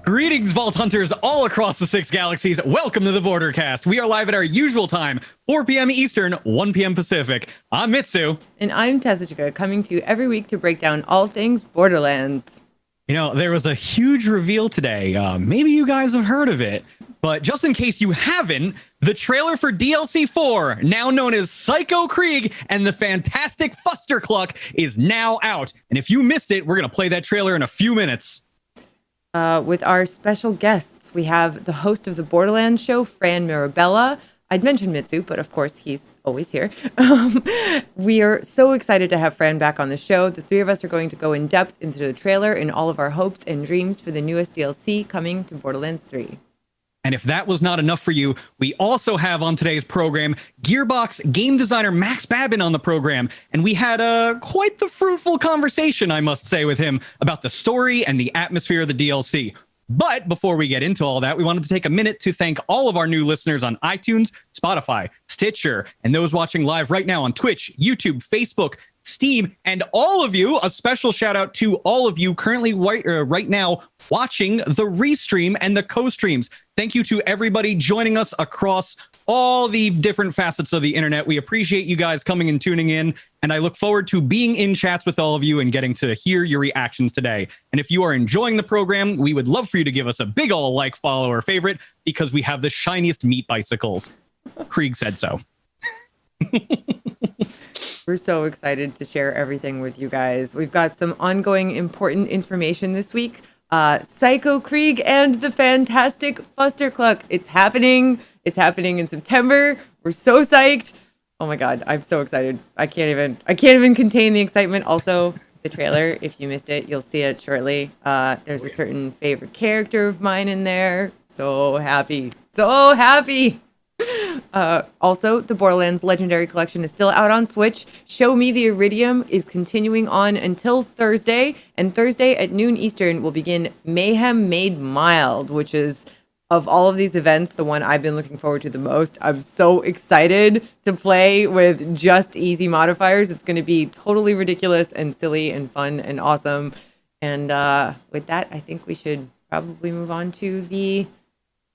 Greetings, Vault Hunters all across the 6 galaxies. Welcome to the Bordercast. We are live at our usual time, 4 p.m. Eastern, 1 p.m. Pacific. I'm Mitsu. And I'm Tessica, coming to you every week to break down all things Borderlands. You know, there was a huge reveal today. Maybe you guys have heard of it, but just in case you haven't, the trailer for DLC 4, now known as Psycho Krieg and the Fantastic Fustercluck, is now out. And if you missed it, we're going to play that trailer in a few minutes. With our special guests, we have the host of the Borderlands show, Fran Mirabella. I'd mentioned Mitsu, but of course he's always here. We are so excited to have Fran back on the show. The three of us are going to go in depth into the trailer and all of our hopes and dreams for the newest DLC coming to Borderlands 3. And if that was not enough for you, we also have on today's program Gearbox game designer Max Babin on the program. And we had quite the fruitful conversation, I must say, with him about the story and the atmosphere of the DLC. But before we get into all that, we wanted to take a minute to thank all of our new listeners on iTunes, Spotify, Stitcher, and those watching live right now on Twitch, YouTube, Facebook, Steam, and all of you. A special shout out to all of you currently right now watching the restream and the co-streams. Thank you to everybody joining us across all the different facets of the internet. We appreciate you guys coming and tuning in, and I look forward to being in chats with all of you and getting to hear your reactions today. And if you are enjoying the program, we would love for you to give us a big ol' like, follow, or favorite, because we have the shiniest meat bicycles. Krieg said so. We're so excited to share everything with you guys. We've got some ongoing important information this week. Psycho Krieg and the Fantastic Fustercluck. It's happening. It's happening in September. We're so psyched. Oh my God, I'm so excited. I can't even contain the excitement. Also, the trailer, if you missed it, you'll see it shortly. There's a certain favorite character of mine in there. So happy. So happy. Also, the Borderlands Legendary Collection is still out on Switch. Show Me the Iridium is continuing on until Thursday, and Thursday at noon Eastern will begin Mayhem Made Mild, which is, of all of these events, the one I've been looking forward to the most. I'm so excited to play with just easy modifiers. It's going to be totally ridiculous and silly and fun and awesome. And with that, I think we should probably move on to the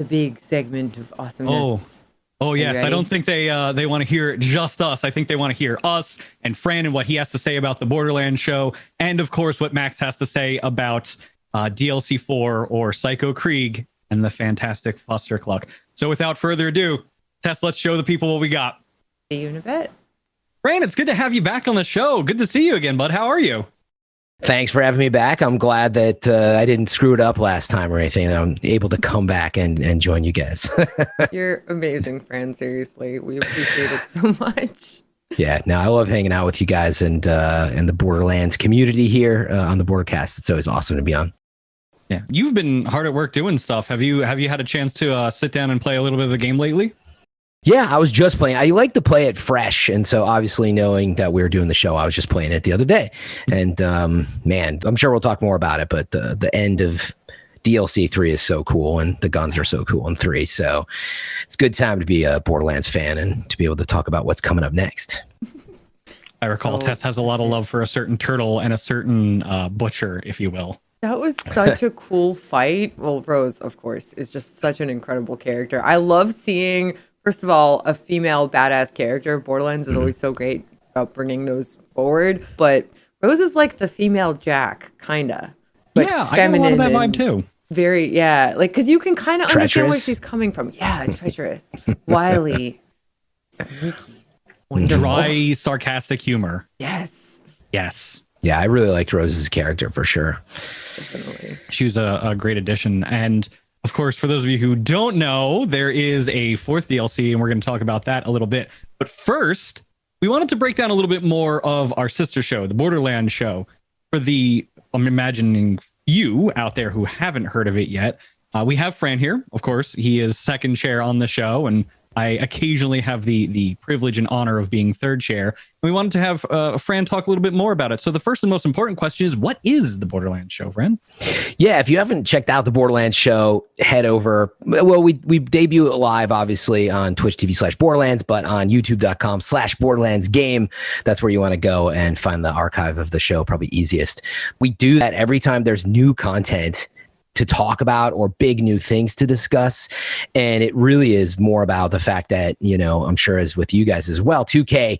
big segment of awesomeness. Oh yes, I don't think they want to hear just us. I think they want to hear us and Fran and what he has to say about the Borderlands show, and of course what Max has to say about DLC 4 or Psycho Krieg and the Fantastic Fustercluck. So without further ado, Tess, let's show the people what we got. See you in a bit. Fran, it's good to have you back on the show. Good to see you again, bud. How are you? Thanks for having me back. I'm glad that I didn't screw it up last time or anything. I'm able to come back and join you guys. You're amazing, Fran. Seriously, we appreciate it so much. Yeah, no, I love hanging out with you guys and the Borderlands community here on the Bordercast. It's always awesome to be on. Yeah, you've been hard at work doing stuff. Have you had a chance to sit down and play a little bit of the game lately? Yeah, I was just playing. I like to play it fresh. And so obviously knowing that we were doing the show, I was just playing it the other day. And man, I'm sure we'll talk more about it, but the end of DLC 3 is so cool and the guns are so cool in 3. So it's a good time to be a Borderlands fan and to be able to talk about what's coming up next. I recall Tess has a lot of love for a certain turtle and a certain butcher, if you will. That was such a cool fight. Well, Rose, of course, is just such an incredible character. I love seeing, first of all, a female badass character. Borderlands is always so great about bringing those forward. But Rose is like the female Jack, kinda. But yeah, I get a lot of that vibe too. Very, yeah. Like, because you can kind of understand where she's coming from. Yeah, treacherous, wily, sneaky, wonderful. Dry, sarcastic humor. Yes. Yes. Yeah, I really liked Rose's character for sure. Definitely. She was a great addition. And of course, for those of you who don't know, there is a 4th DLC, and we're going to talk about that a little bit. But first, we wanted to break down a little bit more of our sister show, the Borderlands show. For the, I'm imagining you out there who haven't heard of it yet, we have Fran here. Of course, he is second chair on the show, and I occasionally have the privilege and honor of being third chair. And we wanted to have Fran talk a little bit more about it. So the first and most important question is, what is the Borderlands show, Fran? Yeah, if you haven't checked out the Borderlands show, head over. Well, we debut it live, obviously, on Twitch TV/Borderlands, but on YouTube.com/Borderlands game. That's where you want to go and find the archive of the show, probably easiest. We do that every time there's new content to talk about or big new things to discuss. And it really is more about the fact that, I'm sure as with you guys as well, 2K,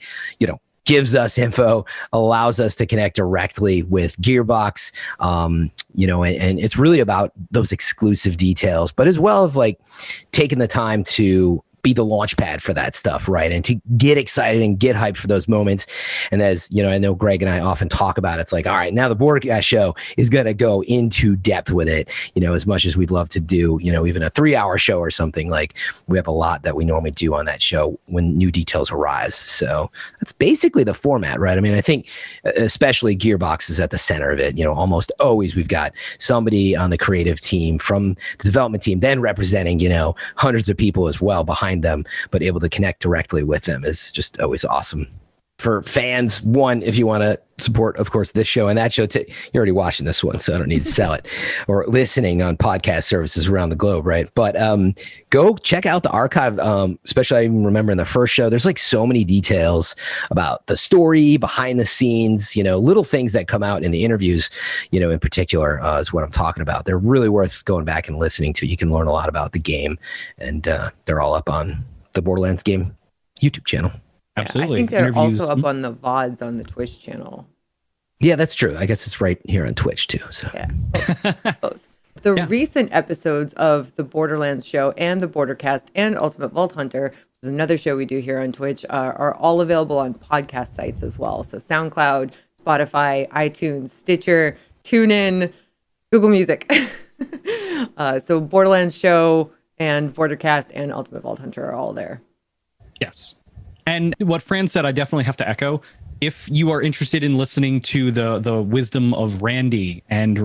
gives us info, allows us to connect directly with Gearbox, and it's really about those exclusive details, but as well as like taking the time to be the launch pad for that stuff, right? And to get excited and get hyped for those moments. And as I know Greg and I often talk about, it's like, all right, now the Bordercast show is going to go into depth with it, as much as we'd love to do, even a 3-hour show or something. Like, we have a lot that we normally do on that show when new details arise. So that's basically the format, right? I mean, I think especially Gearbox is at the center of it. Almost always we've got somebody on the creative team from the development team, then representing, hundreds of people as well behind them, but able to connect directly with them is just always awesome. For fans, one, if you want to support, of course, this show and that show, you're already watching this one, so I don't need to sell it, or listening on podcast services around the globe, right? But go check out the archive, especially I even remember in the first show, there's like so many details about the story, behind the scenes, little things that come out in the interviews, in particular, is what I'm talking about. They're really worth going back and listening to. You can learn a lot about the game, and they're all up on the Borderlands game YouTube channel. Absolutely. I think they're also up on the VODs on the Twitch channel. Yeah, that's true. I guess it's right here on Twitch too. So yeah, both. The recent episodes of the Borderlands show and the Bordercast and Ultimate Vault Hunter, which is another show we do here on Twitch, are all available on podcast sites as well. So SoundCloud, Spotify, iTunes, Stitcher, TuneIn, Google Music. So Borderlands show and Bordercast and Ultimate Vault Hunter are all there. Yes. And what Fran said, I definitely have to echo. If you are interested in listening to the wisdom of Randy and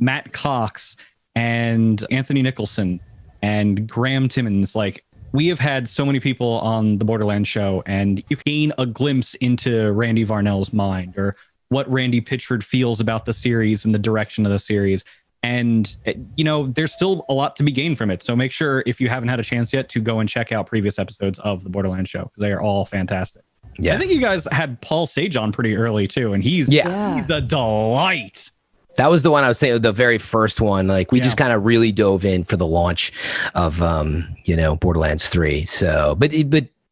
Matt Cox and Anthony Nicholson and Graham Timmons, like, we have had so many people on the Borderlands show, and you gain a glimpse into Randy Varnell's mind, or what Randy Pitchford feels about the series and the direction of the series. And, there's still a lot to be gained from it. So make sure, if you haven't had a chance yet, to go and check out previous episodes of the Borderlands show, because they are all fantastic. Yeah. I think you guys had Paul Sage on pretty early too, and he's the delight. That was the one I was thinking of, the very first one. Like, we just kind of really dove in for the launch of, Borderlands 3. So, but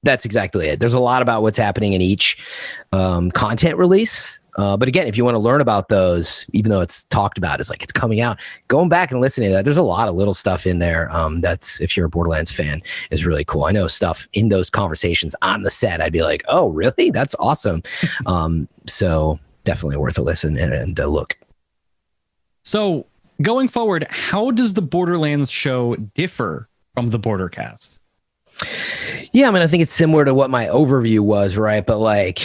that's exactly it. There's a lot about what's happening in each content release. But again, if you want to learn about those, even though it's talked about, it's like it's coming out, going back and listening to that, there's a lot of little stuff in there. That's, if you're a Borderlands fan, is really cool. I know stuff in those conversations on the set, I'd be like, oh, really? That's awesome. So definitely worth a listen and a look. So going forward, how does the Borderlands show differ from the Bordercast? Yeah, I mean, I think it's similar to what my overview was, right? But like,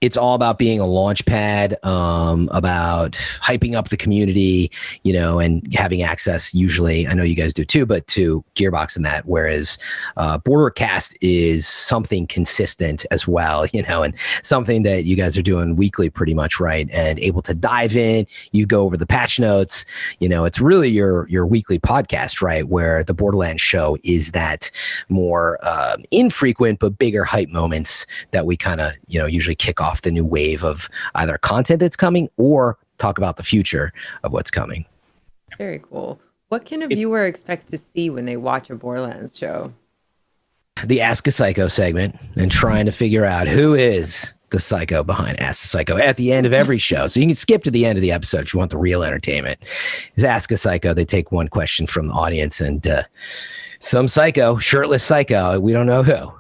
it's all about being a launch pad, about hyping up the community, and having access, usually, I know you guys do too, but to Gearbox and that, whereas Bordercast is something consistent as well, and something that you guys are doing weekly pretty much, right? And able to dive in, you go over the patch notes, it's really your weekly podcast, right? Where the Borderlands show is that more infrequent but bigger hype moments that we kind of, usually kick off the new wave of either content that's coming or talk about the future of what's coming. Very cool. What can a viewer expect to see when they watch a Borderlands show? The Ask a Psycho segment, and trying to figure out who is the psycho behind Ask a Psycho at the end of every show. So you can skip to the end of the episode if you want the real entertainment. Is Ask a Psycho. They take one question from the audience, and some psycho, shirtless psycho, we don't know who.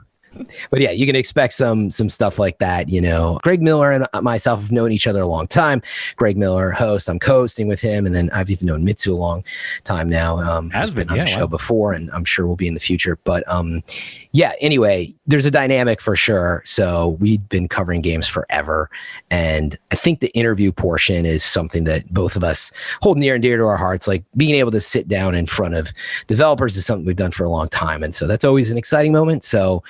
But yeah, you can expect some stuff like that. Greg Miller and myself have known each other a long time. Greg Miller, host, I'm co-hosting with him, and then I've even known Mitsu a long time now. Has been on the show before, and I'm sure we'll be in the future. But anyway, there's a dynamic for sure. So we've been covering games forever, and I think the interview portion is something that both of us hold near and dear to our hearts. Like, being able to sit down in front of developers is something we've done for a long time, and so that's always an exciting moment. So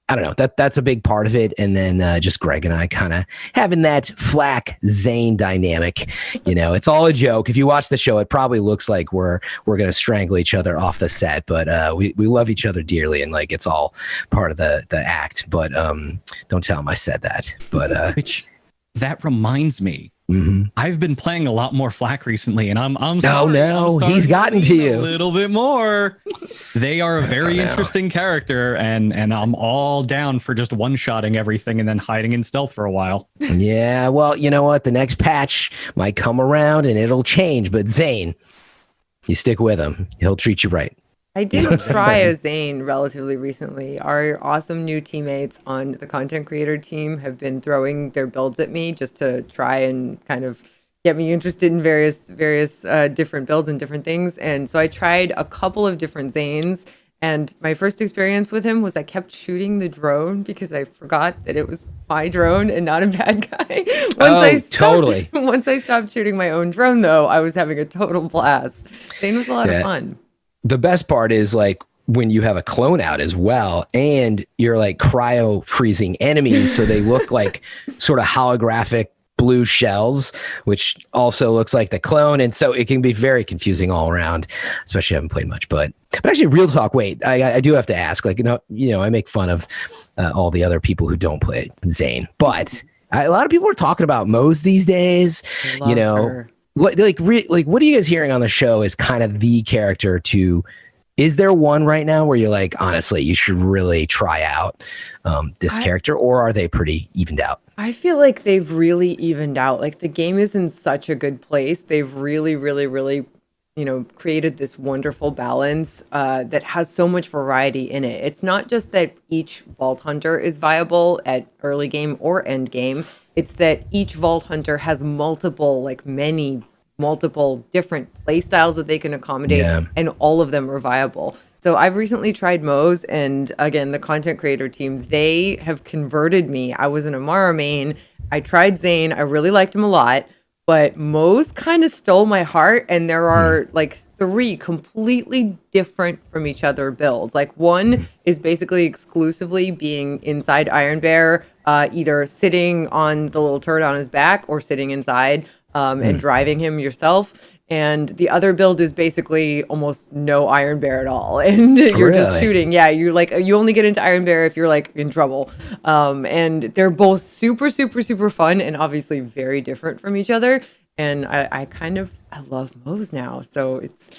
I don't know, that's a big part of it. And then just Greg and I kind of having that Flack Zane dynamic. It's all a joke. If you watch the show, it probably looks like we're going to strangle each other off the set, but we love each other dearly, and like, it's all part of the act. But don't tell him I said that. But that reminds me. Mhm. I've been playing a lot more Flak recently, and I'm No, sorry, no, I'm starting he's gotten to lean you. a little bit more. They are a very no. interesting character, and I'm all down for just one-shotting everything and then hiding in stealth for a while. Yeah, well, you know what? The next patch might come around and it'll change, but Zane, you stick with him. He'll treat you right. I did try a Zane relatively recently. Our awesome new teammates on the content creator team have been throwing their builds at me just to try and kind of get me interested in various different builds and different things. And so I tried a couple of different Zanes. And my first experience with him was I kept shooting the drone because I forgot that it was my drone and not a bad guy. Totally. Once I stopped shooting my own drone, though, I was having a total blast. Zane was a lot of fun. The best part is like when you have a clone out as well, and you're like cryo freezing enemies, so they look like sort of holographic blue shells, which also looks like the clone, and so it can be very confusing all around, especially if I haven't played much. But actually, real talk. Wait, I do have to ask. Like, I make fun of all the other people who don't play Zane, but a lot of people are talking about Moze these days. Love her. What what are you guys hearing on the show is kind of the character to? Is there one right now where you're like, honestly, you should really try out this character, or are they pretty evened out? I feel like they've really evened out. Like the game is in such a good place. They've really, really, really, created this wonderful balance that has so much variety in it. It's not just that each Vault Hunter is viable at early game or end game. It's that each Vault Hunter has multiple different play styles that they can accommodate, and all of them are viable. So I've recently tried Moze, and again, the content creator team, they have converted me. I was an Amara main. I tried Zane. I really liked him a lot, but Moze kind of stole my heart, and there are like 3 completely different from each other builds. Like one is basically exclusively being inside Iron Bear, either sitting on the little turret on his back or sitting inside and driving him yourself. And the other build is basically almost no Iron Bear at all. And you're just shooting. Yeah, you only get into Iron Bear if you're like in trouble. And they're both super, super, super fun and obviously very different from each other. And I love Moze now. So it's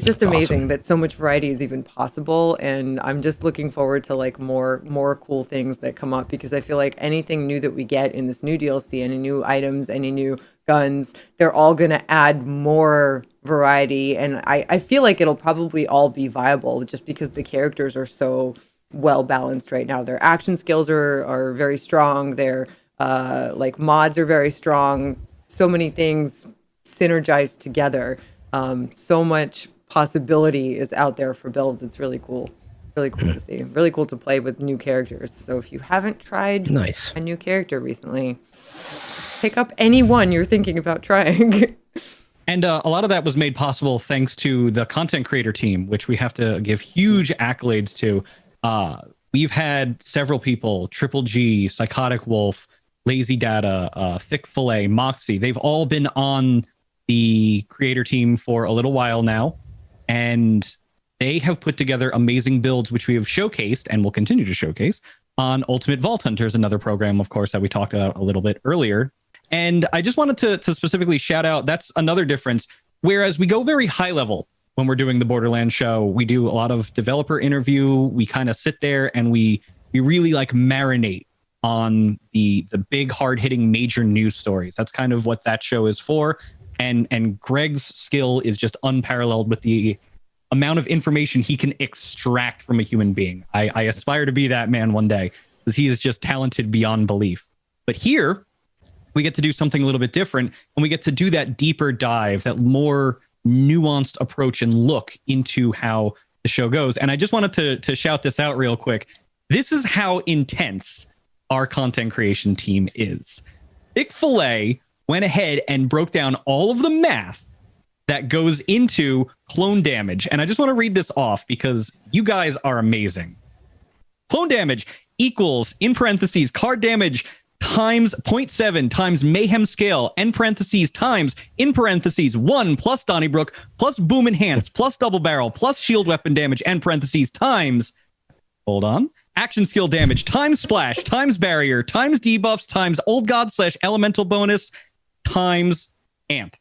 just amazing that so much variety is even possible. And I'm just looking forward to like more cool things that come up, because I feel like anything new that we get in this new DLC, any new items, any new guns, they're all going to add more variety. And I feel like it'll probably all be viable just because the characters are so well balanced right now. Their action skills are very strong. Their like mods are very strong. So many things synergize together. So much possibility is out there for builds. It's really cool. Really cool to see. Really cool to play with new characters. So if you haven't tried a new character recently, pick up any one you're thinking about trying. And a lot of that was made possible thanks to the content creator team, which we have to give huge accolades to. We've had several people, Triple G, Psychotic Wolf, Lazy Data, Thick Fillet, Moxie. They've all been on the creator team for a little while now, and they have put together amazing builds, which we have showcased and will continue to showcase on Ultimate Vault Hunters, another program, of course, that we talked about a little bit earlier. And I just wanted to specifically shout out, that's another difference. Whereas we go very high level when we're doing the Borderlands show, we do a lot of developer interview. We kind of sit there and we really like marinate on the big hard hitting major news stories. That's kind of what that show is for. And Greg's skill is just unparalleled with the amount of information he can extract from a human being. I aspire to be that man one day, because he is just talented beyond belief. But here we get to do something a little bit different, and we get to do that deeper dive, that more nuanced approach and look into how the show goes. And I just wanted to shout this out real quick. This is how intense our content creation team is. Thick Fillet went ahead and broke down all of the math that goes into clone damage. And I just want to read this off because you guys are amazing. Clone damage equals, in parentheses, card damage times 0.7 times mayhem scale, end parentheses, times, in parentheses, 1 plus Donnybrook plus boom enhance plus double barrel plus shield weapon damage, end parentheses, times, hold on, action skill damage times splash times barrier times debuffs times old god / elemental bonus times amp.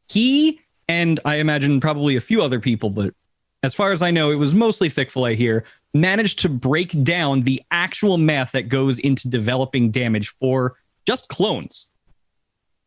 He, and I imagine probably a few other people, but as far as I know, it was mostly Thick Fillet here, managed to break down the actual math that goes into developing damage for just clones.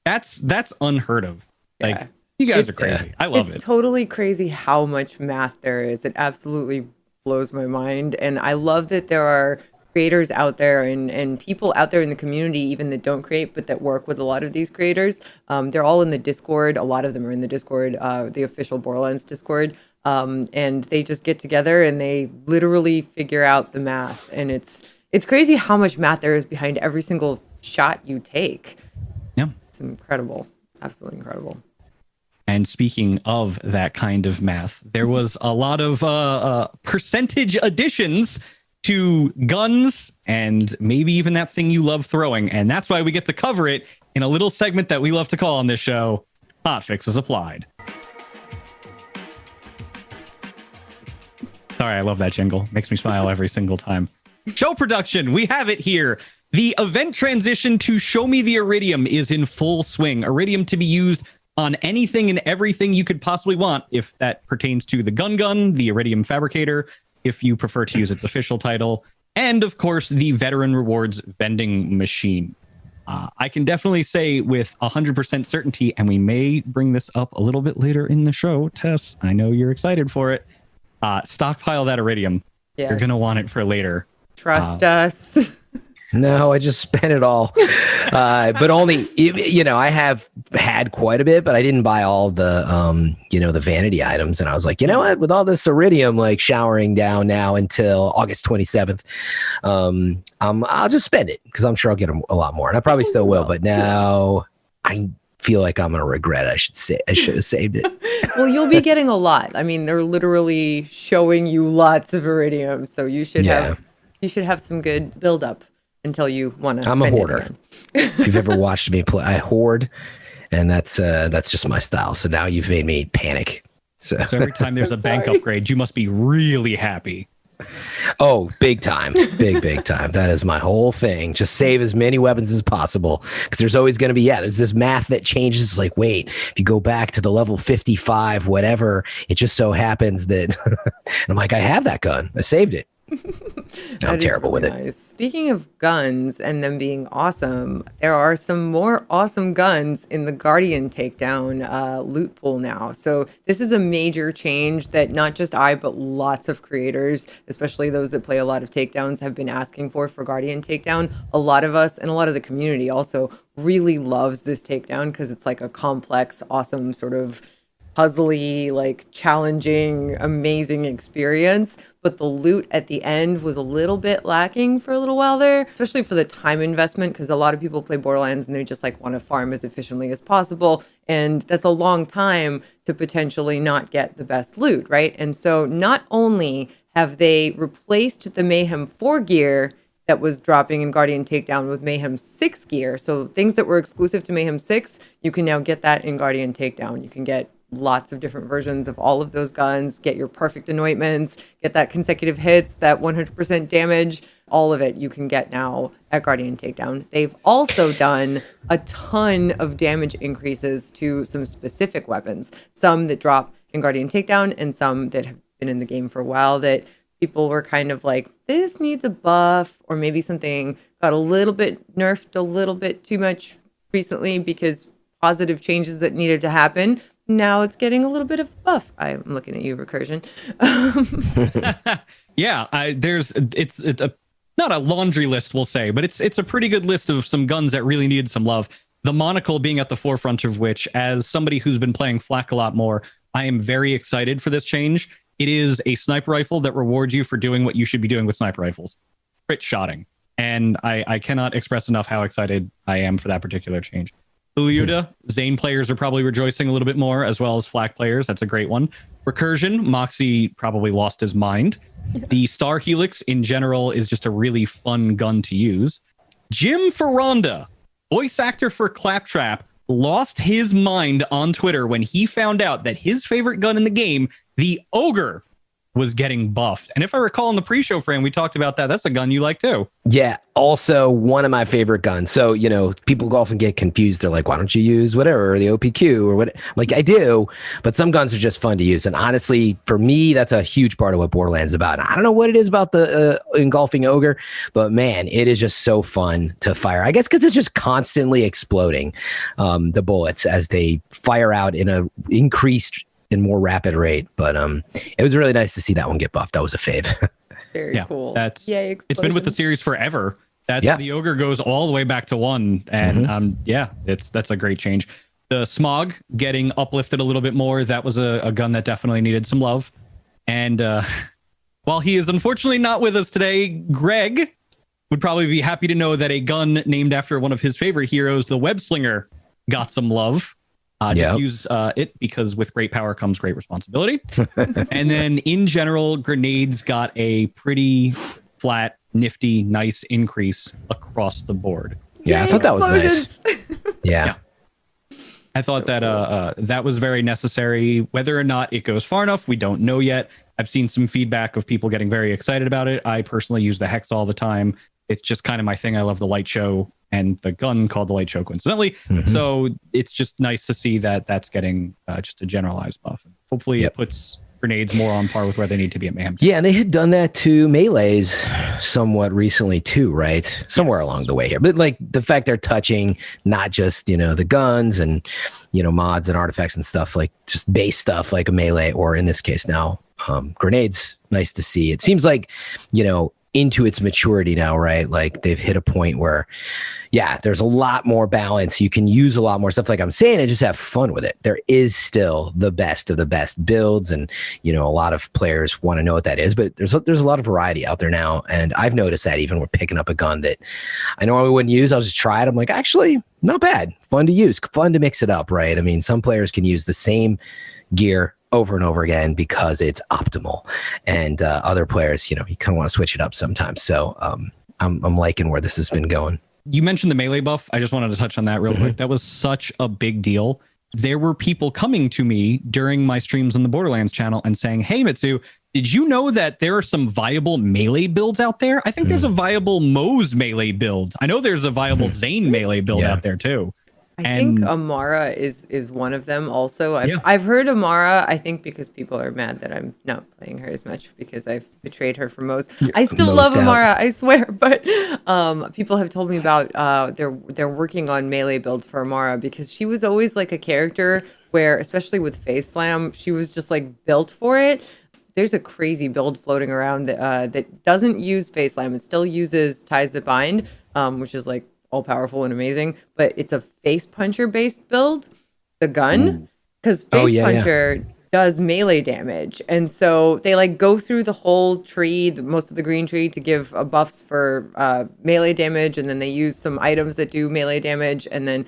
That's unheard of. Yeah. Like, you guys are crazy. I love it. It's totally crazy how much math there is. It absolutely blows my mind. And I love that there are creators out there and people out there in the community, even that don't create, but that work with a lot of these creators. They're all in the Discord. A lot of them are in the Discord, the official Borderlands Discord. And they just get together and they literally figure out the math. And it's crazy how much math there is behind every single shot you take. Yeah. It's incredible. Absolutely incredible. And speaking of that kind of math, there was a lot of percentage additions to guns and maybe even that thing you love throwing. And that's why we get to cover it in a little segment that we love to call on this show, Hot Fixes Applied. Sorry, I love that jingle. Makes me smile every single time. Show production, we have it here. The event transition to Show Me the Iridium is in full swing. Iridium to be used on anything and everything you could possibly want, if that pertains to the gun, the Iridium Fabricator, if you prefer to use its official title, and of course, the Veteran Rewards vending machine. I can definitely say with 100% certainty, and we may bring this up a little bit later in the show, Tess, I know you're excited for it. Stockpile that Iridium. Yes. You're going to want it for later. Trust us. No, I just spent it all. But only, I have had quite a bit, but I didn't buy all the, the vanity items. And I was like, you know what, with all this Iridium, like showering down now until August 27th, I'll just spend it because I'm sure I'll get a lot more. And I probably still will. But now I feel like I'm going to regret it. I should have saved it. Well, you'll be getting a lot. I mean, they're literally showing you lots of Iridium. So you should have some good buildup until you want to. I'm a hoarder. If you've ever watched me play, I hoard, and that's just my style. So now you've made me panic. So every time there's a bank upgrade, you must be really happy. Oh, big time. Big time. That is my whole thing. Just save as many weapons as possible. Because there's always going to be, there's this math that changes. It's like, wait, if you go back to the level 55, whatever, it just so happens that and I'm like, I have that gun. I saved it. I'm terrible with it. Speaking of guns and them being awesome, there are some more awesome guns in the Guardian takedown loot pool now. So this is a major change that not just I, but lots of creators, especially those that play a lot of takedowns, have been asking for Guardian takedown. A lot of us and a lot of the community also really loves this takedown because it's like a complex, awesome sort of puzzly, like challenging, amazing experience. But the loot at the end was a little bit lacking for a little while there, especially for the time investment, because a lot of people play Borderlands and they just like want to farm as efficiently as possible. And that's a long time to potentially not get the best loot, right? And so not only have they replaced the Mayhem 4 gear that was dropping in Guardian Takedown with Mayhem 6 gear. So things that were exclusive to Mayhem 6, you can now get that in Guardian Takedown. You can get lots of different versions of all of those guns, get your perfect anointments, get that consecutive hits, that 100% damage, all of it you can get now at Guardian Takedown. They've also done a ton of damage increases to some specific weapons, some that drop in Guardian Takedown and some that have been in the game for a while that people were kind of like, this needs a buff, or maybe something got a little bit nerfed a little bit too much recently because positive changes that needed to happen. Now it's getting a little bit of a buff. I'm looking at you, Recursion. Yeah, it's not a laundry list, we'll say, but it's a pretty good list of some guns that really needed some love. The monocle being at the forefront of which, as somebody who's been playing Flak a lot more, I am very excited for this change. It is a sniper rifle that rewards you for doing what you should be doing with sniper rifles, crit shotting. And I cannot express enough how excited I am for that particular change. Uluda, Zane players are probably rejoicing a little bit more, as well as Flak players. That's a great one. Recursion, Moxie probably lost his mind. The Star Helix in general is just a really fun gun to use. Jim Ferronda, voice actor for Claptrap, lost his mind on Twitter when he found out that his favorite gun in the game, the Ogre, was getting buffed. And if I recall in the pre-show frame, we talked about that. That's a gun you like too. Yeah, also one of my favorite guns. So, people often get confused. They're like, why don't you use whatever, or the OPQ or what? Like, I do, but some guns are just fun to use. And honestly, for me, that's a huge part of what Borderlands is about. And I don't know what it is about the engulfing ogre, but man, it is just so fun to fire. I guess because it's just constantly exploding the bullets as they fire out in a increased and more rapid rate. But it was really nice to see that one get buffed. That was a fave. Very cool. It's been with the series forever. The ogre goes all the way back to 1, and that's a great change. The smog getting uplifted a little bit more. That was a gun that definitely needed some love. And while he is unfortunately not with us today, Greg would probably be happy to know that a gun named after one of his favorite heroes, the web slinger, got some love. Just use it because with great power comes great responsibility. And then in general, grenades got a pretty flat, nifty, nice increase across the board. Yeah, I thought that was nice. Yeah. I thought that was very necessary. Whether or not it goes far enough, we don't know yet. I've seen some feedback of people getting very excited about it. I personally use the Hex all the time. It's just kind of my thing. I love the light show and the gun called the light show coincidentally. So it's just nice to see that that's getting just a generalized buff. Hopefully it puts grenades more on par with where they need to be at Mayhem. Yeah, and they had done that to melees somewhat recently too, right? Somewhere along the way here. But like the fact they're touching not just, the guns and, mods and artifacts and stuff, like just base stuff like a melee, or in this case now, grenades. Nice to see. It seems like, into its maturity now, right? Like they've hit a point where, there's a lot more balance. You can use a lot more stuff, like I'm saying, and just have fun with it. There is still the best of the best builds, and a lot of players want to know what that is. But there's a lot of variety out there now, and I've noticed that even with picking up a gun that I normally wouldn't use, I'll just try it. I'm like, actually, not bad, fun to use, fun to mix it up, right? I mean, some players can use the same gear over and over again because it's optimal, and other players, you kind of want to switch it up sometimes. So I'm liking where this has been going. You mentioned the melee buff. I just wanted to touch on that real quick. That was such a big deal. There were people coming to me during my streams on the Borderlands channel and saying, hey, Mitsu, did you know that there are some viable melee builds out there? I think there's a viable Moe's melee build. I know there's a viable Zane melee build out there too. I think Amara is one of them also. I've heard Amara, I think because people are mad that I'm not playing her as much because I've betrayed her for Moe's. I still love Amara, I swear. But people have told me about they're working on melee builds for Amara because she was always like a character where, especially with Face Slam, she was just like built for it. There's a crazy build floating around that doesn't use Face Slam. It still uses Ties That Bind, which is like all powerful and amazing, but it's a face puncher based build, the gun, because face puncher does melee damage, and so they like go through the whole tree, most of the green tree, to give buffs for melee damage, and then they use some items that do melee damage, and then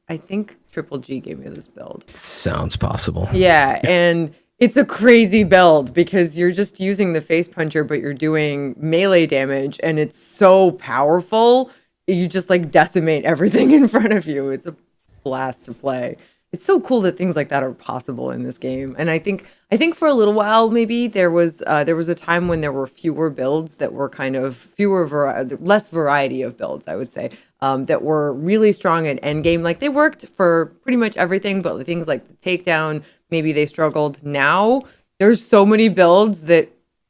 I think Triple G gave me this build. Sounds possible. Yeah, and it's a crazy build because you're just using the face puncher, but you're doing melee damage, and it's so powerful. You just like decimate everything in front of you. It's a blast to play. It's so cool that things like that are possible in this game. And I think for a little while, maybe there was a time when there were fewer builds that were kind of less variety of builds, I would say, that were really strong at endgame. Like they worked for pretty much everything, but things like the takedown, maybe they struggled. Now there's so many builds that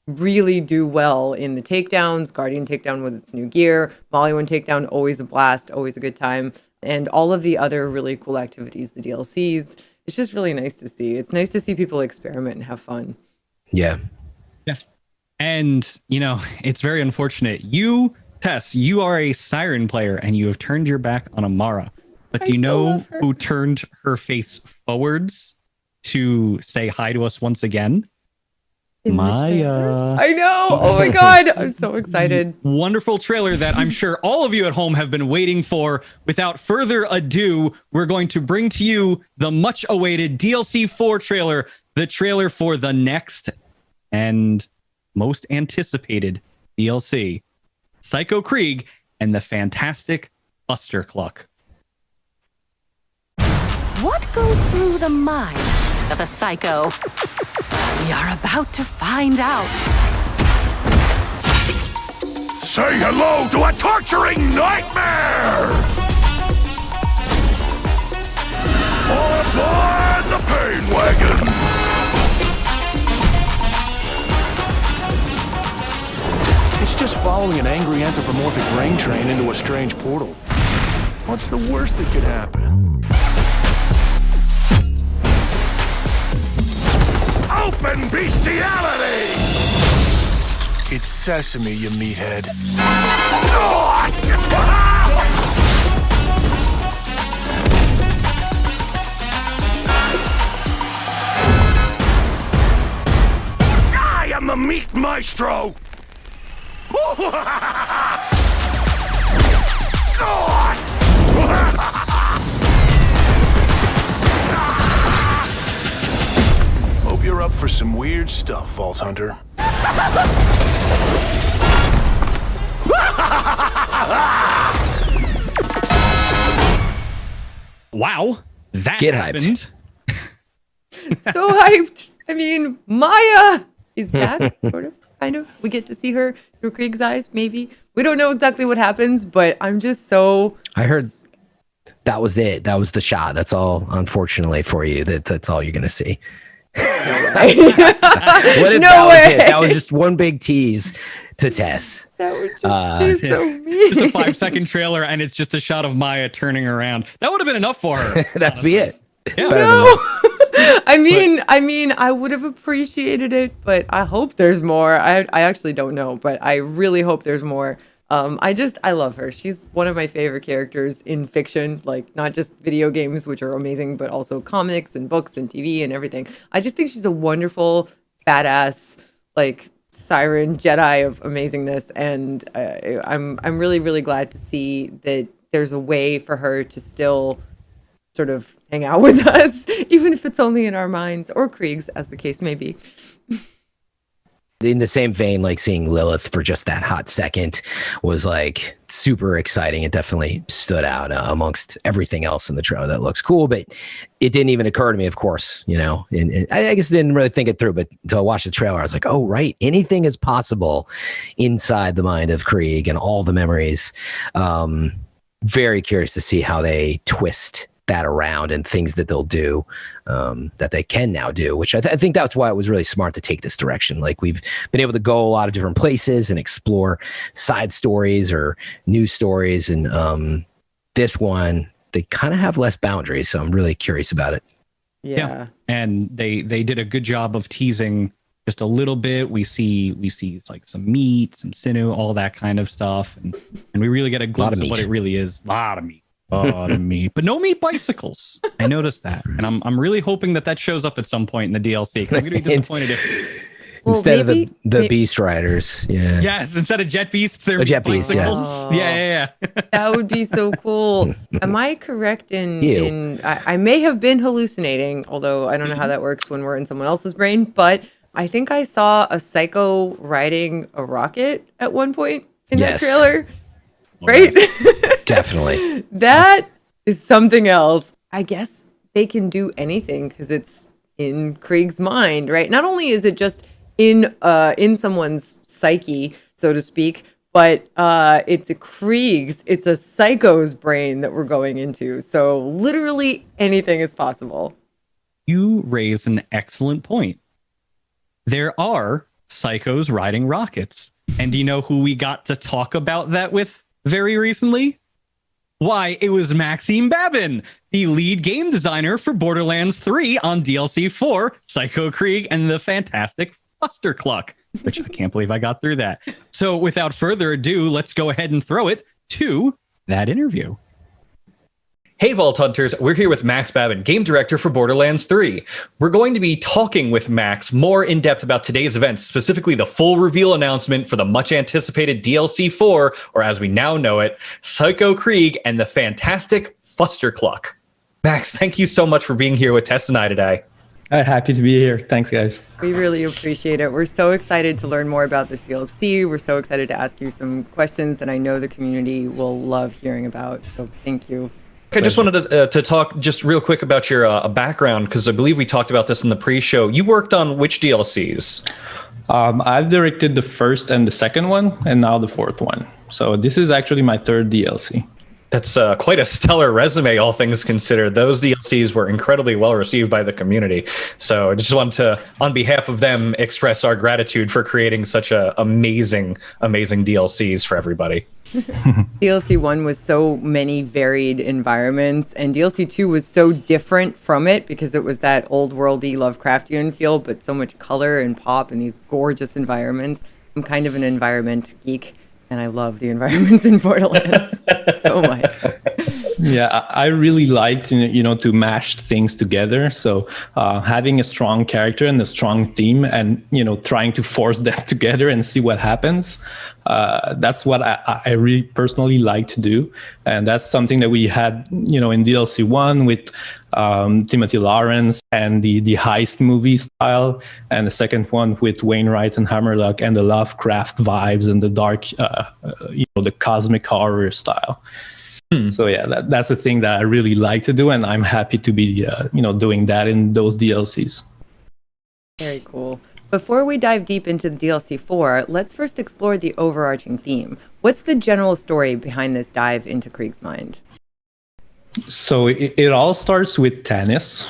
really do well in the takedowns. Guardian takedown with its new gear, Molly one takedown, always a blast, always a good time, and all of the other really cool activities, the DLCs. It's just really nice to see. It's nice to see people experiment and have fun. Yeah. And it's very unfortunate. You, Tess, you are a Siren player and you have turned your back on Amara. But do you know who turned her face forwards to say hi to us once again? Maya. I know. Oh my God. I'm so excited. Wonderful trailer that I'm sure all of you at home have been waiting for. Without further ado, we're going to bring to you the much awaited DLC 4 trailer, the trailer for the next and most anticipated DLC, Psycho Krieg and the Fantastic Fustercluck. What goes through the mind of a psycho? We are about to find out. Say hello to a torturing nightmare! Aboard the pain wagon! It's just following an angry anthropomorphic grain train into a strange portal. What's the worst that could happen? Open bestiality! It's sesame, you meathead. I am the meat maestro! Hope you're up for some weird stuff, Vault Hunter. Wow, that Get happened. So hyped. I mean, Maya is back, sort of, kind of. We get to see her through Krieg's eyes, maybe. We don't know exactly what happens, but I'm just so... I heard that was it. That was the shot. That's all, unfortunately for you. That's all you're going to see. What if No that was way. it? That was just one big tease to Tess. That would just be so mean. Just a 5-second trailer, and it's just a shot of Maya turning around. That would have been enough for her. That'd be it. Yeah. Better than No. that. I mean, I would have appreciated it, but I hope there's more. I actually don't know, but I really hope there's more. I love her. She's one of my favorite characters in fiction, like not just video games, which are amazing, but also comics and books and TV and everything. I just think she's a wonderful, badass, like siren Jedi of amazingness, and I'm really, really glad to see that there's a way for her to still sort of hang out with us, even if it's only in our minds or Krieg's, as the case may be. In the same vein, like seeing Lilith for just that hot second was like super exciting. It definitely stood out amongst everything else in the trailer that looks cool, but it didn't even occur to me, of course, you know, and I guess I didn't really think it through, but until I watched the trailer, I was like, oh, right. Anything is possible inside the mind of Krieg and all the memories. Very curious to see how they twist that around and things that they'll do that they can now do, which I think that's why it was really smart to take this direction. Like we've been able to go a lot of different places and explore side stories or news stories, and this one they kind of have less boundaries, so I'm really curious about it. Yeah. And they did a good job of teasing just a little bit. We see like some meat, some sinew, all that kind of stuff, and we really get a glimpse of what it really is. A lot of meat, but no meat bicycles. I noticed that, and I'm really hoping that shows up at some point in the DLC, because I'm gonna be disappointed if instead of the Beast Riders. Yeah. Yes, instead of jet beasts, they're Jet Beasts, yeah. bicycles. Yeah. That would be so cool. Am I correct in I may have been hallucinating, although I don't know how that works when we're in someone else's brain, but I think I saw a psycho riding a rocket at one point in that trailer. Right? Definitely. That is something else. I guess they can do anything because it's in Krieg's mind, right? Not only is it just in someone's psyche, so to speak, but it's a Krieg's, it's a psycho's brain that we're going into. So literally anything is possible. You raise an excellent point. There are psychos riding rockets. And do you know who we got to talk about that with very recently? Why, it was Maxime Babin, the lead game designer for Borderlands 3 on DLC 4, Psycho Krieg and the Fantastic Fustercluck, which I can't believe I got through that. So without further ado, let's go ahead and throw it to that interview. Hey Vault Hunters, we're here with Max Babin, game director for Borderlands 3. We're going to be talking with Max more in depth about today's events, specifically the full reveal announcement for the much anticipated DLC 4, or as we now know it, Psycho Krieg and the Fantastic Fustercluck. Max, thank you so much for being here with Tess and I today. Happy to be here. Thanks, guys. We really appreciate it. We're so excited to learn more about this DLC. We're so excited to ask you some questions that I know the community will love hearing about. So thank you. I just wanted to talk just real quick about your background, because I believe we talked about this in the pre-show. You worked on which DLCs? I've directed the first and the second one, and now the fourth one. So this is actually my third DLC. That's quite a stellar resume, all things considered. Those DLCs were incredibly well received by the community. So I just wanted to, on behalf of them, express our gratitude for creating such amazing DLCs for everybody. DLC 1 was so many varied environments, and DLC 2 was so different from it because it was that old worldy Lovecraftian feel, but so much color and pop and these gorgeous environments. I'm kind of an environment geek, and I love the environments in Borderlands so much. Yeah, I really liked, to mash things together. So having a strong character and a strong theme and, trying to force them together and see what happens. That's what I really personally like to do. And that's something that we had, in DLC 1 with Timothy Lawrence and the heist movie style, and the second one with Wainwright and Hammerlock and the Lovecraft vibes and the dark, the cosmic horror style. So yeah, that's the thing that I really like to do, and I'm happy to be, doing that in those DLCs. Very cool. Before we dive deep into DLC 4, let's first explore the overarching theme. What's the general story behind this dive into Krieg's mind? So it all starts with Tanis,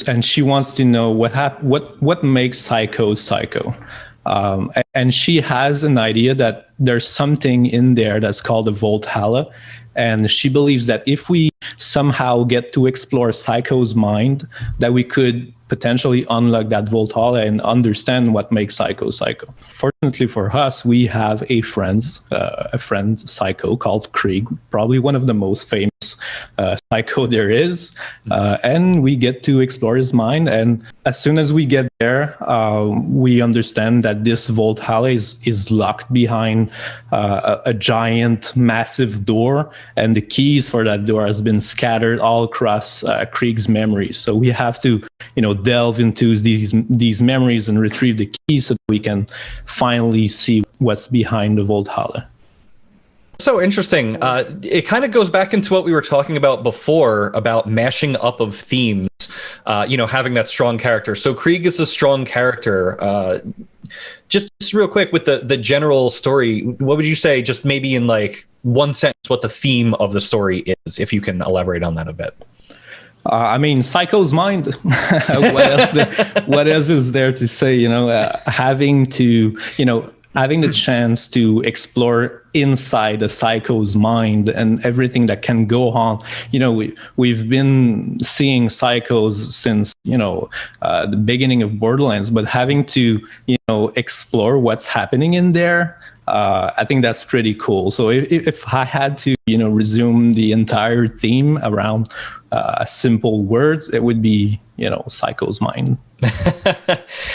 and she wants to know what makes Psycho Psycho. And she has an idea that there's something in there that's called the Valhalla. And she believes that if we somehow get to explore Psycho's mind, that we could potentially unlock that Valhalla and understand what makes Psycho Psycho. Fortunately for us, we have a friend Psycho called Krieg, probably one of the most famous Psycho there is, and we get to explore his mind. And as soon as we get there, we understand that this Valhalla is locked behind a giant, massive door, and the keys for that door has been scattered all across Krieg's memories. So we have to, delve into these memories and retrieve the keys so that we can finally see what's behind the Valhalla. So interesting. It kind of goes back into what we were talking about before about mashing up of themes, having that strong character. So Krieg is a strong character. Just real quick with the general story, what would you say, just maybe in like one sentence, what the theme of the story is, if you can elaborate on that a bit? Psycho's mind. What else is there to say? Having the chance to explore inside a Psycho's mind and everything that can go on. We've been seeing Psychos since, the beginning of Borderlands, but having to, explore what's happening in there, I think that's pretty cool. So if I had to, resume the entire theme around simple words, it would be, Psycho's mind.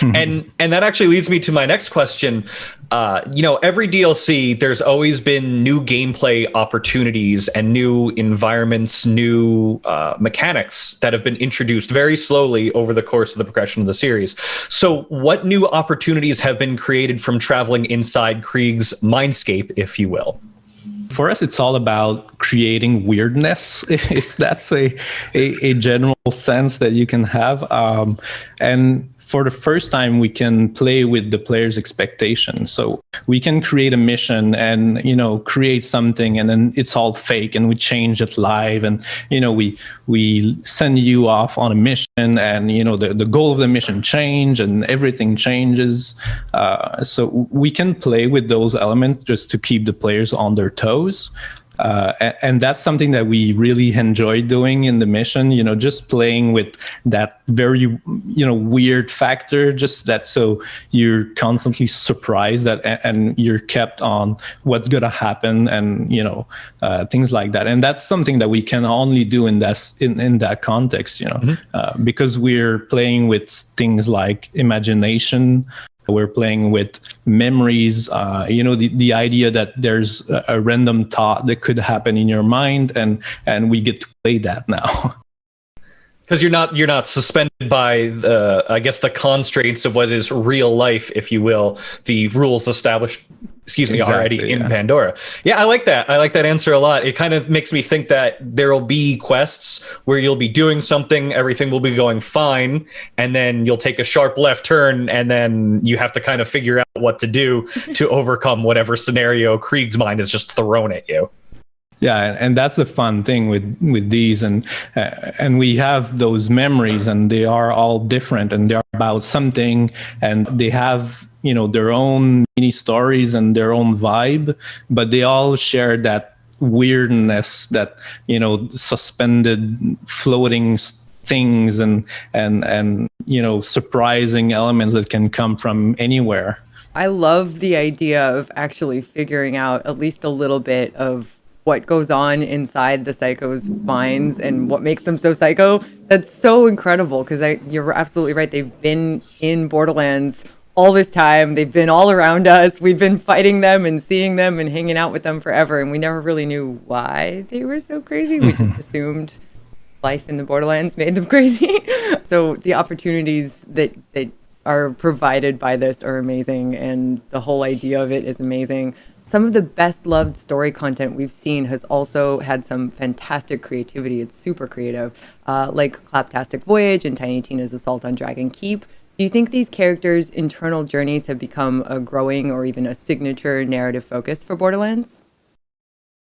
And that actually leads me to my next question. Every DLC, there's always been new gameplay opportunities and new environments, new mechanics that have been introduced very slowly over the course of the progression of the series. So what new opportunities have been created from traveling inside Krieg's mindscape, if you will? For us, it's all about creating weirdness, if that's a general sense that you can have. And for the first time, we can play with the player's expectations. So we can create a mission and, create something, and then it's all fake, and we change it live. And, we send you off on a mission, and, the goal of the mission change and everything changes. So we can play with those elements just to keep the players on their toes. And that's something that we really enjoy doing in the mission, just playing with that very, weird factor, just that so you're constantly surprised that and you're kept on what's going to happen and, things like that. And that's something that we can only do in that context, because we're playing with things like imagination. We're playing with memories, the idea that there's a random thought that could happen in your mind, and we get to play that now. Because you're not suspended by the constraints of what is real life, if you will, the rules established already in Pandora. Yeah, I like that. I like that answer a lot. It kind of makes me think that there'll be quests where you'll be doing something, everything will be going fine, and then you'll take a sharp left turn, and then you have to kind of figure out what to do to overcome whatever scenario Krieg's mind has just thrown at you. Yeah, and that's the fun thing with these, and we have those memories, and they are all different, and they're about something, and they have their own mini stories and their own vibe, but they all share that weirdness, that suspended, floating things, and surprising elements that can come from anywhere. I love the idea of actually figuring out at least a little bit of what goes on inside the psychos' minds and what makes them so psycho. That's so incredible, because you're absolutely right. They've been in Borderlands all this time. They've been all around us. We've been fighting them and seeing them and hanging out with them forever, and we never really knew why they were so crazy. We just assumed life in the Borderlands made them crazy. So the opportunities that are provided by this are amazing, and the whole idea of it is amazing. Some of the best loved story content we've seen has also had some fantastic creativity. It's super creative, like Claptastic Voyage and Tiny Tina's Assault on Dragon Keep. Do you think these characters' internal journeys have become a growing or even a signature narrative focus for Borderlands?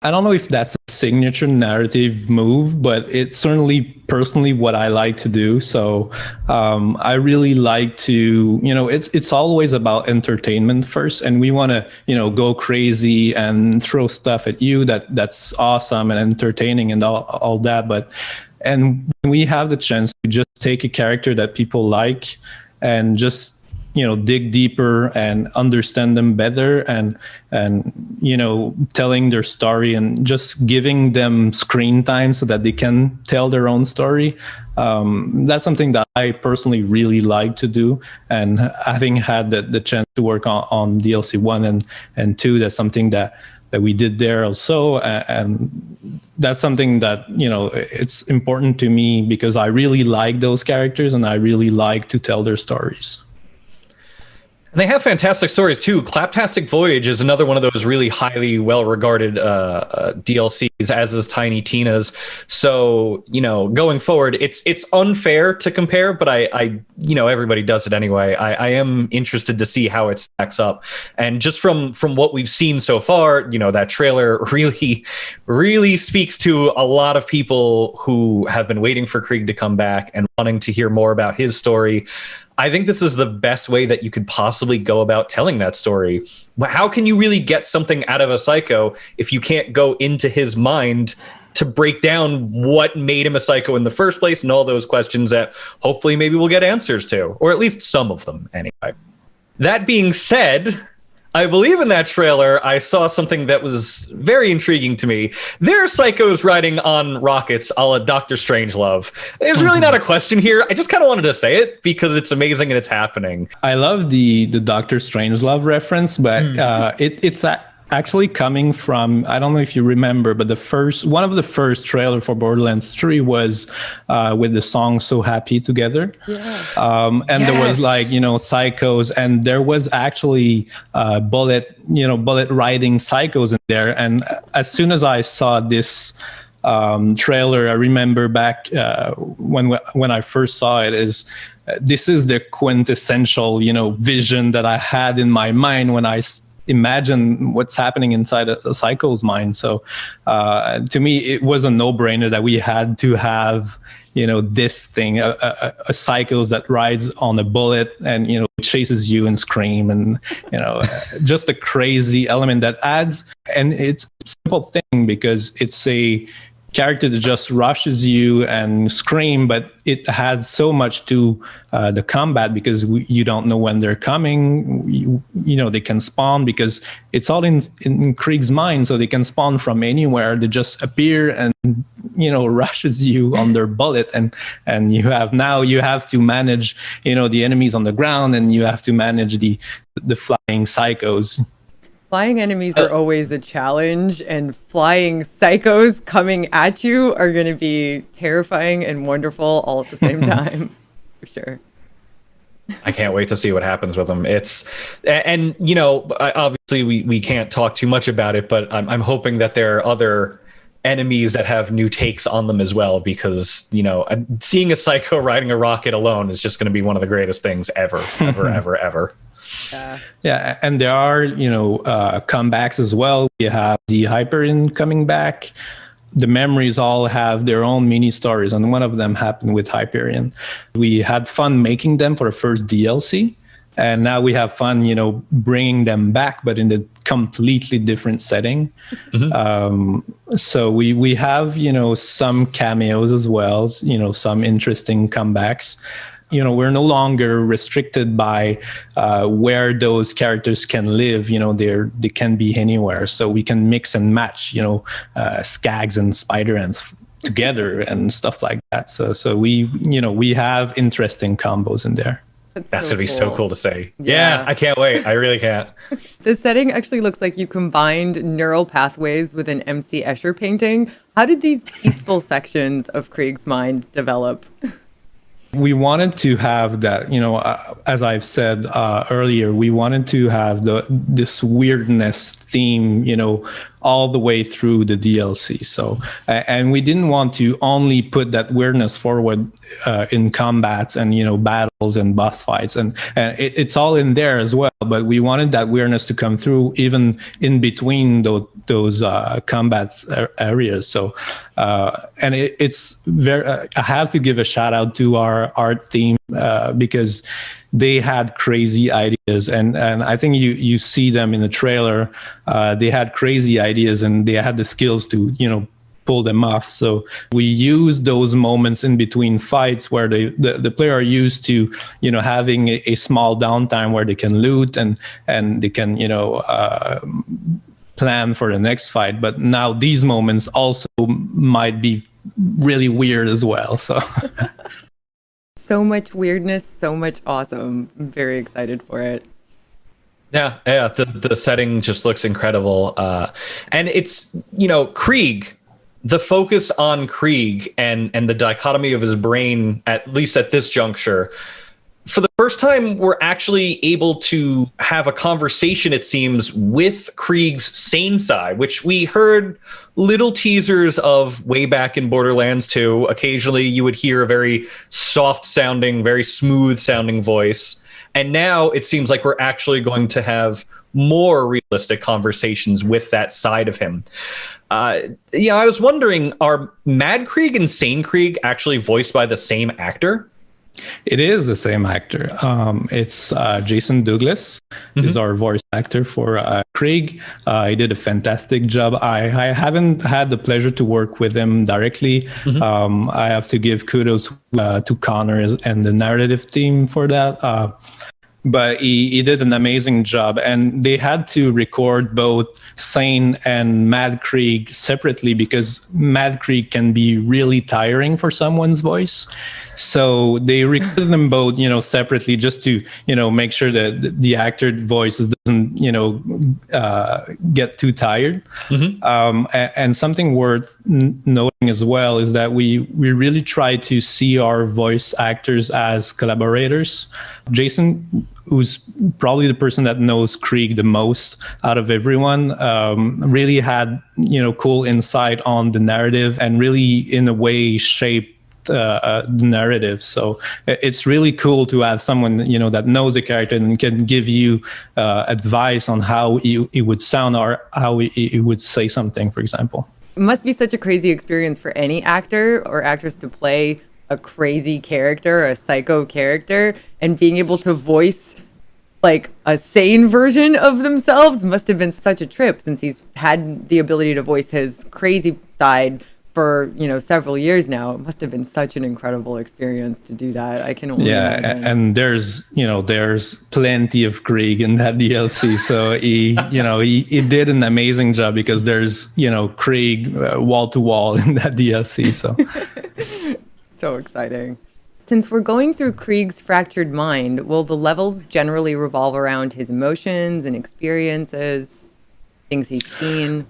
I don't know if that's a signature narrative move, but it's certainly personally what I like to do. So I really like to, it's always about entertainment first, and we want to, go crazy and throw stuff at you that's awesome and entertaining and all that. And we have the chance to just take a character that people like and just dig deeper and understand them better, and telling their story and just giving them screen time so that they can tell their own story. That's something that I personally really like to do, and having had the chance to work on DLC 1 and 2, that's something that we did there also, and that's something that it's important to me because I really like those characters and I really like to tell their stories. And they have fantastic stories too. Claptastic Voyage is another one of those really highly well-regarded DLCs, as is Tiny Tina's. So, going forward, it's unfair to compare, but I everybody does it anyway. I am interested to see how it stacks up. And just from what we've seen so far, that trailer really speaks to a lot of people who have been waiting for Krieg to come back and wanting to hear more about his story. I think this is the best way that you could possibly go about telling that story. How can you really get something out of a psycho if you can't go into his mind to break down what made him a psycho in the first place and all those questions that hopefully maybe we'll get answers to, or at least some of them anyway. That being said, I believe in that trailer, I saw something that was very intriguing to me. There are psychos riding on rockets a la Dr. Strangelove. There's really not a question here. I just kind of wanted to say it because it's amazing and it's happening. I love the Dr. Strangelove reference, but it's actually coming from, I don't know if you remember, but one of the first trailer for Borderlands 3 was with the song So Happy Together. Yeah. And there was psychos, and there was actually bullet riding psychos in there. And as soon as I saw this trailer, I remember back when I first saw it, this is the quintessential vision that I had in my mind when I imagine what's happening inside a psycho's mind. So to me, it was a no-brainer that we had to have this thing, a psychos that rides on a bullet and chases you and scream, and just a crazy element that adds. And it's a simple thing because it's a character that just rushes you and scream, but it adds so much to the combat because you don't know when they're coming. They can spawn because it's all in Krieg's mind, so they can spawn from anywhere. They just appear and rushes you on their bullet, and you have to manage the enemies on the ground, and you have to manage the flying psychos. Flying enemies are always a challenge, and flying psychos coming at you are going to be terrifying and wonderful all at the same time, for sure. I can't wait to see what happens with him. And you know, obviously we can't talk too much about it, but I'm hoping that there are other enemies that have new takes on them as well, because you know, seeing a psycho riding a rocket alone is just going to be one of the greatest things ever. Ever. Yeah, and there are, you know, comebacks as well. We have the Hyperion coming back. The memories all have their own mini stories, and one of them happened with Hyperion. We had fun making them for the first DLC, and now we have fun, you know, bringing them back, but in a completely different setting. So we have, you know, some cameos as well, you know, some interesting comebacks. You know, we're no longer restricted by where those characters can live. You know, they can be anywhere, so we can mix and match, you know, Skags and Spider Ants together and stuff like that. So we, you know, we have interesting combos in there. That's gonna be so cool to say. Yeah, I can't wait. I really can't. The setting actually looks like you combined neural pathways with an MC Escher painting. How did these peaceful sections of Krieg's mind develop? We wanted to have that, you know, as I've said earlier, we wanted to have this weirdness theme, you know, all the way through the DLC. So, and we didn't want to only put that weirdness forward in combats and, you know, battles and boss fights, and it's all in there as well. But we wanted that weirdness to come through even in between those combat areas. So, and it's very. I have to give a shout out to our art team because they had crazy ideas, and I think you see them in the trailer. They had crazy ideas, and they had the skills to, you know, pull them off. So we use those moments in between fights where the player are used to, you know, having a small downtime where they can loot and they can, you know, plan for the next fight. But now these moments also might be really weird as well. So. So much weirdness, so much awesome. I'm very excited for it. Yeah. The setting just looks incredible. And it's, you know, Krieg, the focus on Krieg and the dichotomy of his brain, at least at this juncture, for the first time, we're actually able to have a conversation, it seems, with Krieg's sane side, which we heard little teasers of way back in Borderlands 2. Occasionally, you would hear a very soft-sounding, very smooth-sounding voice. And now it seems like we're actually going to have more realistic conversations with that side of him. Yeah, I was wondering, are Mad Krieg and Sane Krieg actually voiced by the same actor? It is the same actor. It's Jason Douglas is our voice actor for Krieg. He did a fantastic job. I haven't had the pleasure to work with him directly. I have to give kudos to Connor and the narrative team for that. But he did an amazing job, and they had to record both Sane and Mad Krieg separately because Mad Krieg can be really tiring for someone's voice. So they recorded them both, you know, separately just to, you know, make sure that the actor voice doesn't, you know, get too tired. And something worth noting as well is that we really try to see our voice actors as collaborators. Jason, who's probably the person that knows Krieg the most out of everyone, really had, you know, cool insight on the narrative and really in a way shaped the narrative. So it's really cool to have someone, you know, that knows the character and can give you advice on how it would sound or how it would say something, for example. It must be such a crazy experience for any actor or actress to play a crazy character, a psycho character, and being able to voice like a sane version of themselves must have been such a trip, since he's had the ability to voice his crazy side for, you know, several years now. It must have been such an incredible experience to do that. I can only imagine. And there's plenty of Krieg in that DLC. So he did an amazing job because there's, you know, Krieg wall to wall in that DLC. So so exciting. Since we're going through Krieg's fractured mind, will the levels generally revolve around his emotions and experiences, things he's seen?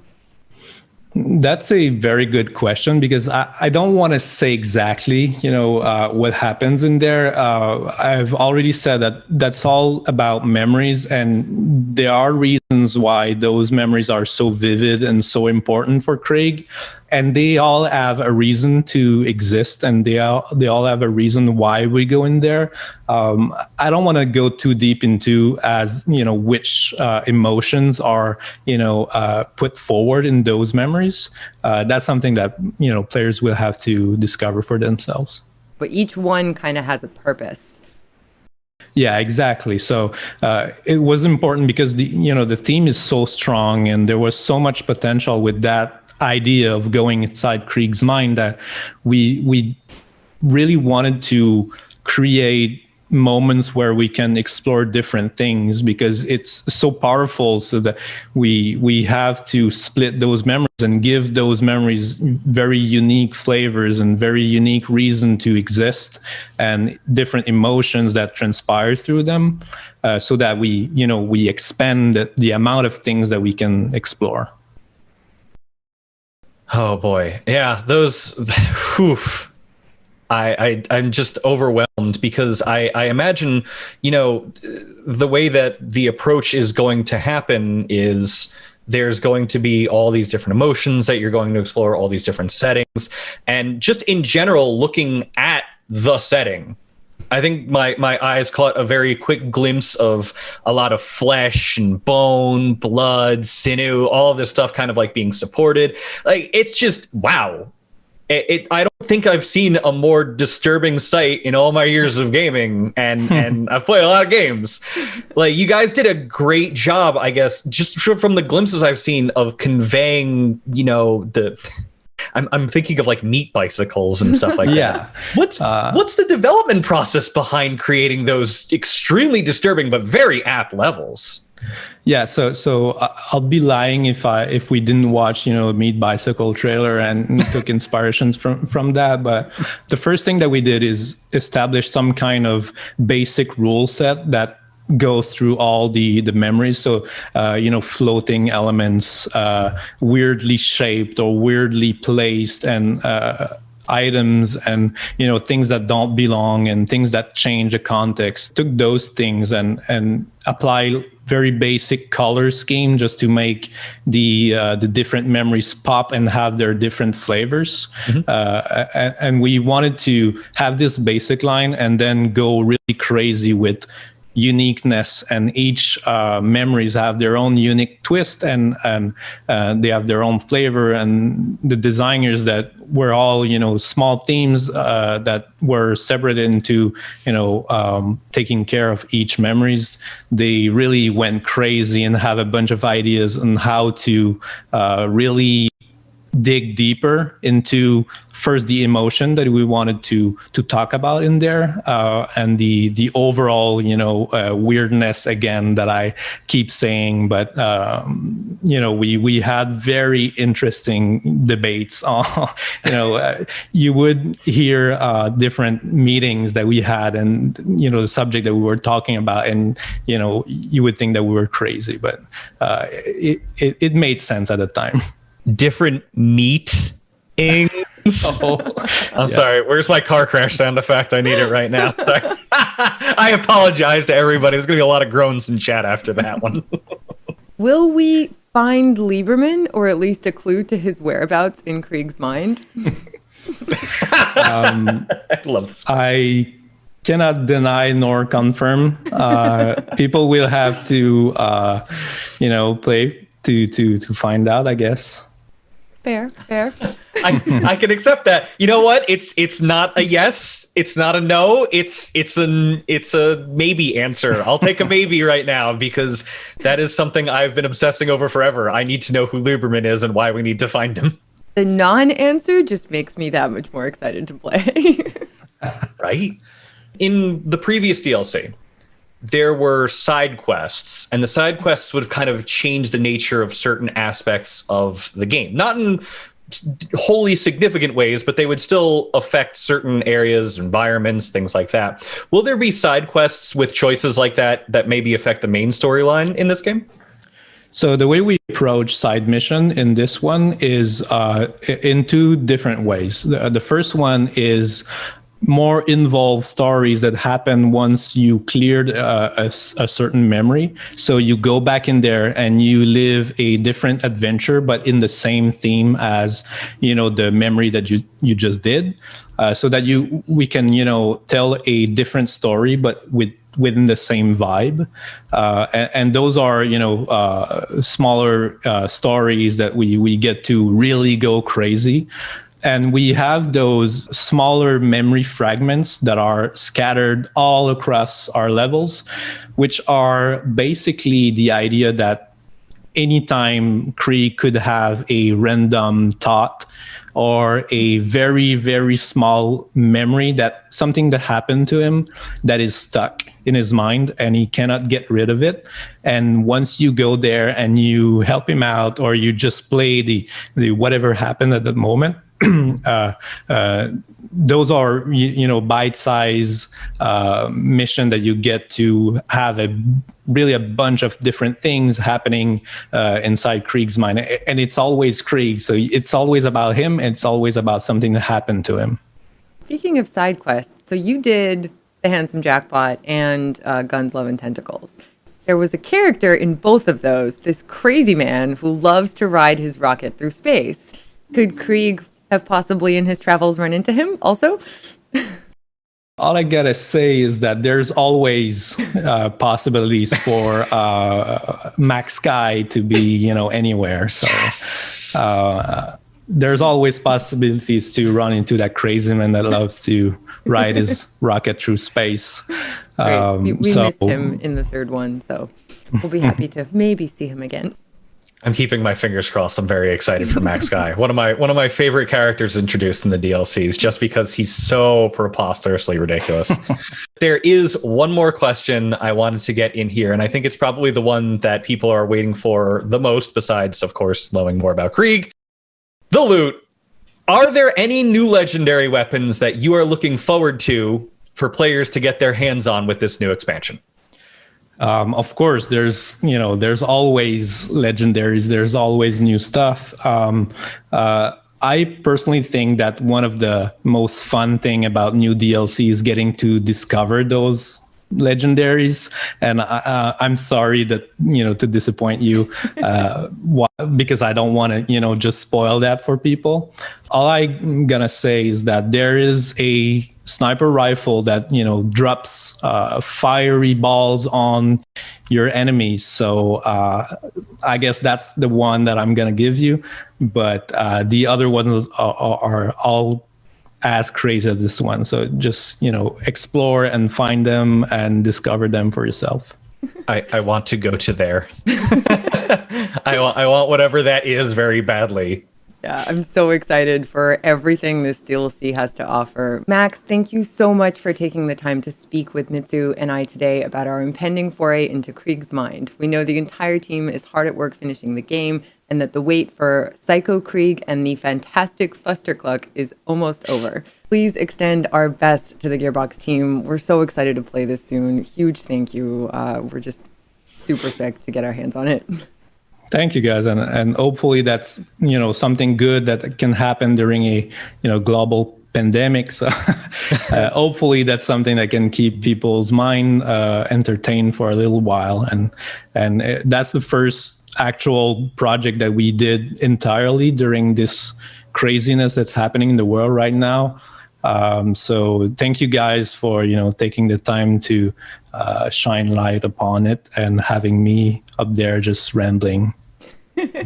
That's a very good question, because I don't want to say exactly, what happens in there. I've already said that that's all about memories, and there are reasons why those memories are so vivid and so important for Krieg. And they all have a reason to exist, and they all have a reason why we go in there. I don't want to go too deep into which emotions are put forward in those memories. That's something that players will have to discover for themselves. But each one kind of has a purpose. Yeah, exactly. So it was important because the theme is so strong, and there was so much potential with that idea of going inside Krieg's mind that we really wanted to create moments where we can explore different things, because it's so powerful, so that we have to split those memories and give those memories very unique flavors and very unique reason to exist, and different emotions that transpire through them, so that we expand the amount of things that we can explore. Oh boy. Yeah, those oof. I'm just overwhelmed, because I imagine, the way that the approach is going to happen is there's going to be all these different emotions that you're going to explore, all these different settings, and just in general, looking at the setting. I think my eyes caught a very quick glimpse of a lot of flesh and bone, blood, sinew, all of this stuff kind of like being supported. Like, it's just, wow. I don't think I've seen a more disturbing sight in all my years of gaming, and I've played a lot of games. Like, you guys did a great job, I guess, just from the glimpses I've seen of conveying, I'm thinking of like meat bicycles and stuff like that. What's the development process behind creating those extremely disturbing but very apt levels? Yeah, so I'll be lying if we didn't watch a meat bicycle trailer and took inspirations from that. But the first thing that we did is establish some kind of basic rule set that goes through all the memories. So floating elements, weirdly shaped or weirdly placed, and items, and things that don't belong, and things that change the context. Took those things and apply very basic color scheme just to make the different memories pop and have their different flavors. And we wanted to have this basic line and then go really crazy with uniqueness, and each memories have their own unique twist, and they have their own flavor. And the designers that were all small themes that were separated into taking care of each memories, they really went crazy and have a bunch of ideas on how to really dig deeper into first the emotion that we wanted to talk about in there, and the overall weirdness again that I keep saying. But we had very interesting debates on you would hear different meetings that we had, and the subject that we were talking about, and you would think that we were crazy, but it made sense at the time. Different meat ings. I'm sorry. Where's my car crash sound effect? I need it right now. Sorry. I apologize to everybody. There's going to be a lot of groans in chat after that one. Will we find Lieberman, or at least a clue to his whereabouts in Krieg's mind? I love this. I cannot deny nor confirm. People will have to, play to find out, I guess. Fair. I can accept that. You know what? It's not a yes. It's not a no. It's a maybe answer. I'll take a maybe right now, because that is something I've been obsessing over forever. I need to know who Lieberman is and why we need to find him. The non-answer just makes me that much more excited to play. Right? In the previous DLC, there were side quests, and the side quests would have kind of changed the nature of certain aspects of the game. Not in wholly significant ways, but they would still affect certain areas, environments, things like that. Will there be side quests with choices like that maybe affect the main storyline in this game? So the way we approach side mission in this one is in two different ways. The first one is more involved stories that happen once you cleared a certain memory. So you go back in there and you live a different adventure, but in the same theme as, the memory that you just did, so that we can, tell a different story, but within the same vibe. And those are, smaller stories that we get to really go crazy. And we have those smaller memory fragments that are scattered all across our levels, which are basically the idea that anytime Krieg could have a random thought or a very, very small memory, that something that happened to him that is stuck in his mind and he cannot get rid of it. And once you go there and you help him out, or you just play the whatever happened at the moment, those are bite-sized mission that you get to have a bunch of different things happening inside Krieg's mind, and it's always Krieg, so it's always about him, and it's always about something that happened to him. Speaking of side quests, so you did The Handsome Jackpot and Guns, Love, and Tentacles. There was a character in both of those, this crazy man who loves to ride his rocket through space. Could Krieg have possibly in his travels run into him also? All I gotta say is that there's always possibilities for Max Sky to be, anywhere. So there's always possibilities to run into that crazy man that loves to ride his rocket through space. We missed him in the third one, so we'll be happy to maybe see him again. I'm keeping my fingers crossed. I'm very excited for Max Guy. One of my favorite characters introduced in the DLCs, just because he's so preposterously ridiculous. There is one more question I wanted to get in here, and I think it's probably the one that people are waiting for the most, besides, of course, knowing more about Krieg. The loot. Are there any new legendary weapons that you are looking forward to for players to get their hands on with this new expansion? Of course, there's always legendaries. There's always new stuff. I personally think that one of the most fun thing about new DLC is getting to discover those legendaries. And I'm sorry that, to disappoint you, because I don't want to, just spoil that for people. All I'm gonna say is that there is a sniper rifle that drops fiery balls on your enemies, so I guess that's the one that I'm gonna give you, but the other ones are all as crazy as this one, so just explore and find them and discover them for yourself. I want to go to there. I want whatever that is very badly. Yeah, I'm so excited for everything this DLC has to offer. Max, thank you so much for taking the time to speak with Mitsu and I today about our impending foray into Krieg's mind. We know the entire team is hard at work finishing the game, and that the wait for Psycho Krieg and the Fantastic Fustercluck is almost over. Please extend our best to the Gearbox team. We're so excited to play this soon. Huge thank you. We're just super sick to get our hands on it. Thank you, guys, and hopefully that's something good that can happen during a global pandemic. So hopefully that's something that can keep people's mind entertained for a little while, and that's the first actual project that we did entirely during this craziness that's happening in the world right now. So thank you guys for taking the time to shine light upon it and having me up there just rambling.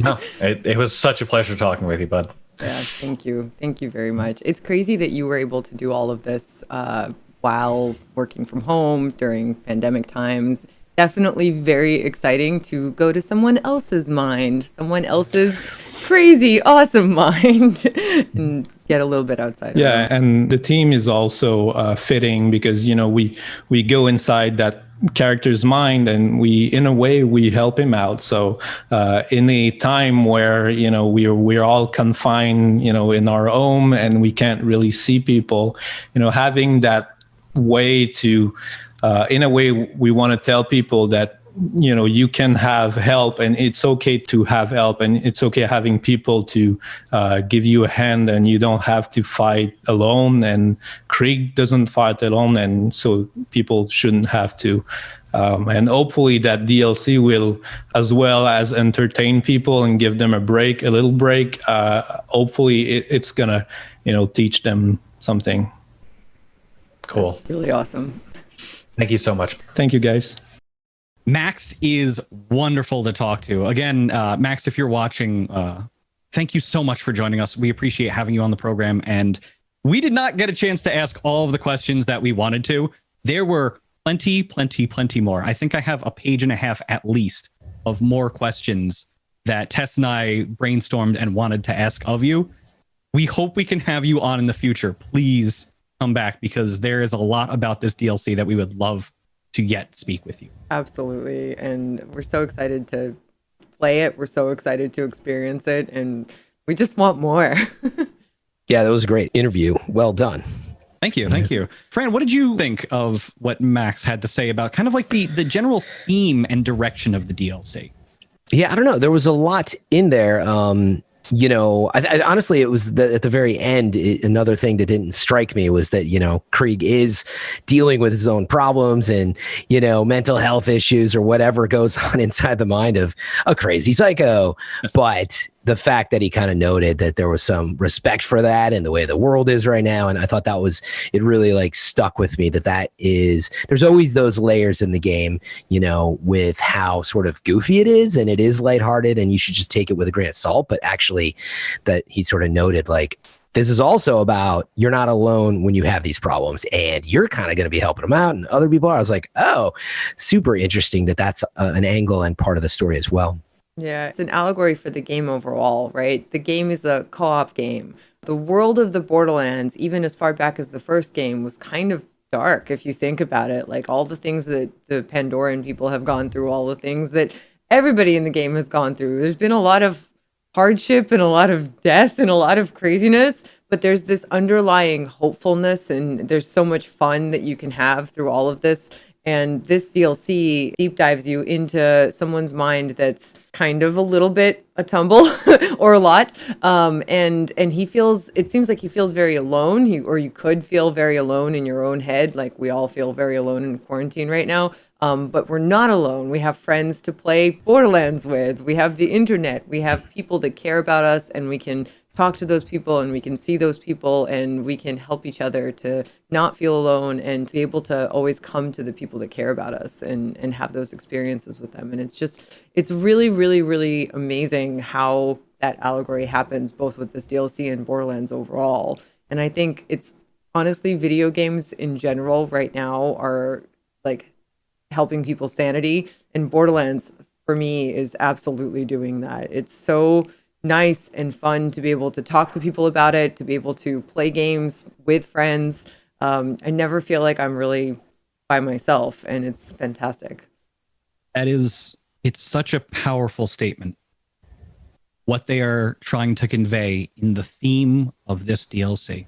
No, it was such a pleasure talking with you, bud. Yeah, thank you very much. It's crazy that you were able to do all of this while working from home during pandemic times. Definitely very exciting to go to someone else's mind, someone else's crazy, awesome mind, and get a little bit outside. Yeah, and the team is also fitting because we go inside that character's mind, and in a way we help him out. So in a time where we're all confined in our home and we can't really see people, having that way to in a way we want to tell people that you can have help, and it's okay to have help, and it's okay having people to give you a hand, and you don't have to fight alone, and Krieg doesn't fight alone, and so people shouldn't have to. And hopefully that DLC will, as well as entertain people and give them a little break, hopefully it's gonna teach them something. Cool. That's really awesome. Thank you so much. Thank you, guys. Max is wonderful to talk to. Again, Max, if you're watching, thank you so much for joining us. We appreciate having you on the program. And we did not get a chance to ask all of the questions that we wanted to. There were plenty more. I think I have a page and a half at least of more questions that Tess and I brainstormed and wanted to ask of you. We hope we can have you on in the future. Please come back, because there is a lot about this DLC that we would love to yet speak with you. Absolutely. And we're so excited to play it. We're so excited to experience it. And we just want more. Yeah, that was a great interview. Well done. Thank you. Thank you. Fran, what did you think of what Max had to say about kind of like the general theme and direction of the DLC? Yeah, I don't know. There was a lot in there. I honestly, it was at the very end. Another thing that didn't strike me was that, Krieg is dealing with his own problems and, mental health issues or whatever goes on inside the mind of a crazy psycho. Yes. But the fact that he kind of noted that there was some respect for that and the way the world is right now. And I thought it really like stuck with me there's always those layers in the game, with how sort of goofy it is, and it is lighthearted and you should just take it with a grain of salt. But actually that he sort of noted, like, this is also about you're not alone when you have these problems, and you're kind of going to be helping them out and other people are. I was like, oh, super interesting that's an angle and part of the story as well. Yeah, it's an allegory for the game overall, right? The game is a co-op game. The world of the Borderlands, even as far back as the first game, was kind of dark if you think about it. Like all the things that the Pandoran people have gone through, all the things that everybody in the game has gone through. There's been a lot of hardship and a lot of death and a lot of craziness, but there's this underlying hopefulness, and there's so much fun that you can have through all of this. And this DLC deep dives you into someone's mind that's kind of a little bit a tumble or a lot. And it seems like he feels very alone, or you could feel very alone in your own head. Like we all feel very alone in quarantine right now. But we're not alone. We have friends to play Borderlands with. We have the internet. We have people that care about us, and we can talk to those people, and we can see those people, and we can help each other to not feel alone and to be able to always come to the people that care about us and have those experiences with them. And it's really, really, really amazing how that allegory happens, both with this DLC and Borderlands overall. And I think it's honestly, video games in general right now are like helping people's sanity, and Borderlands for me is absolutely doing that. It's so nice and fun to be able to talk to people about it, to be able to play games with friends. I never feel like I'm really by myself, and it's fantastic. It's such a powerful statement. What they are trying to convey in the theme of this DLC.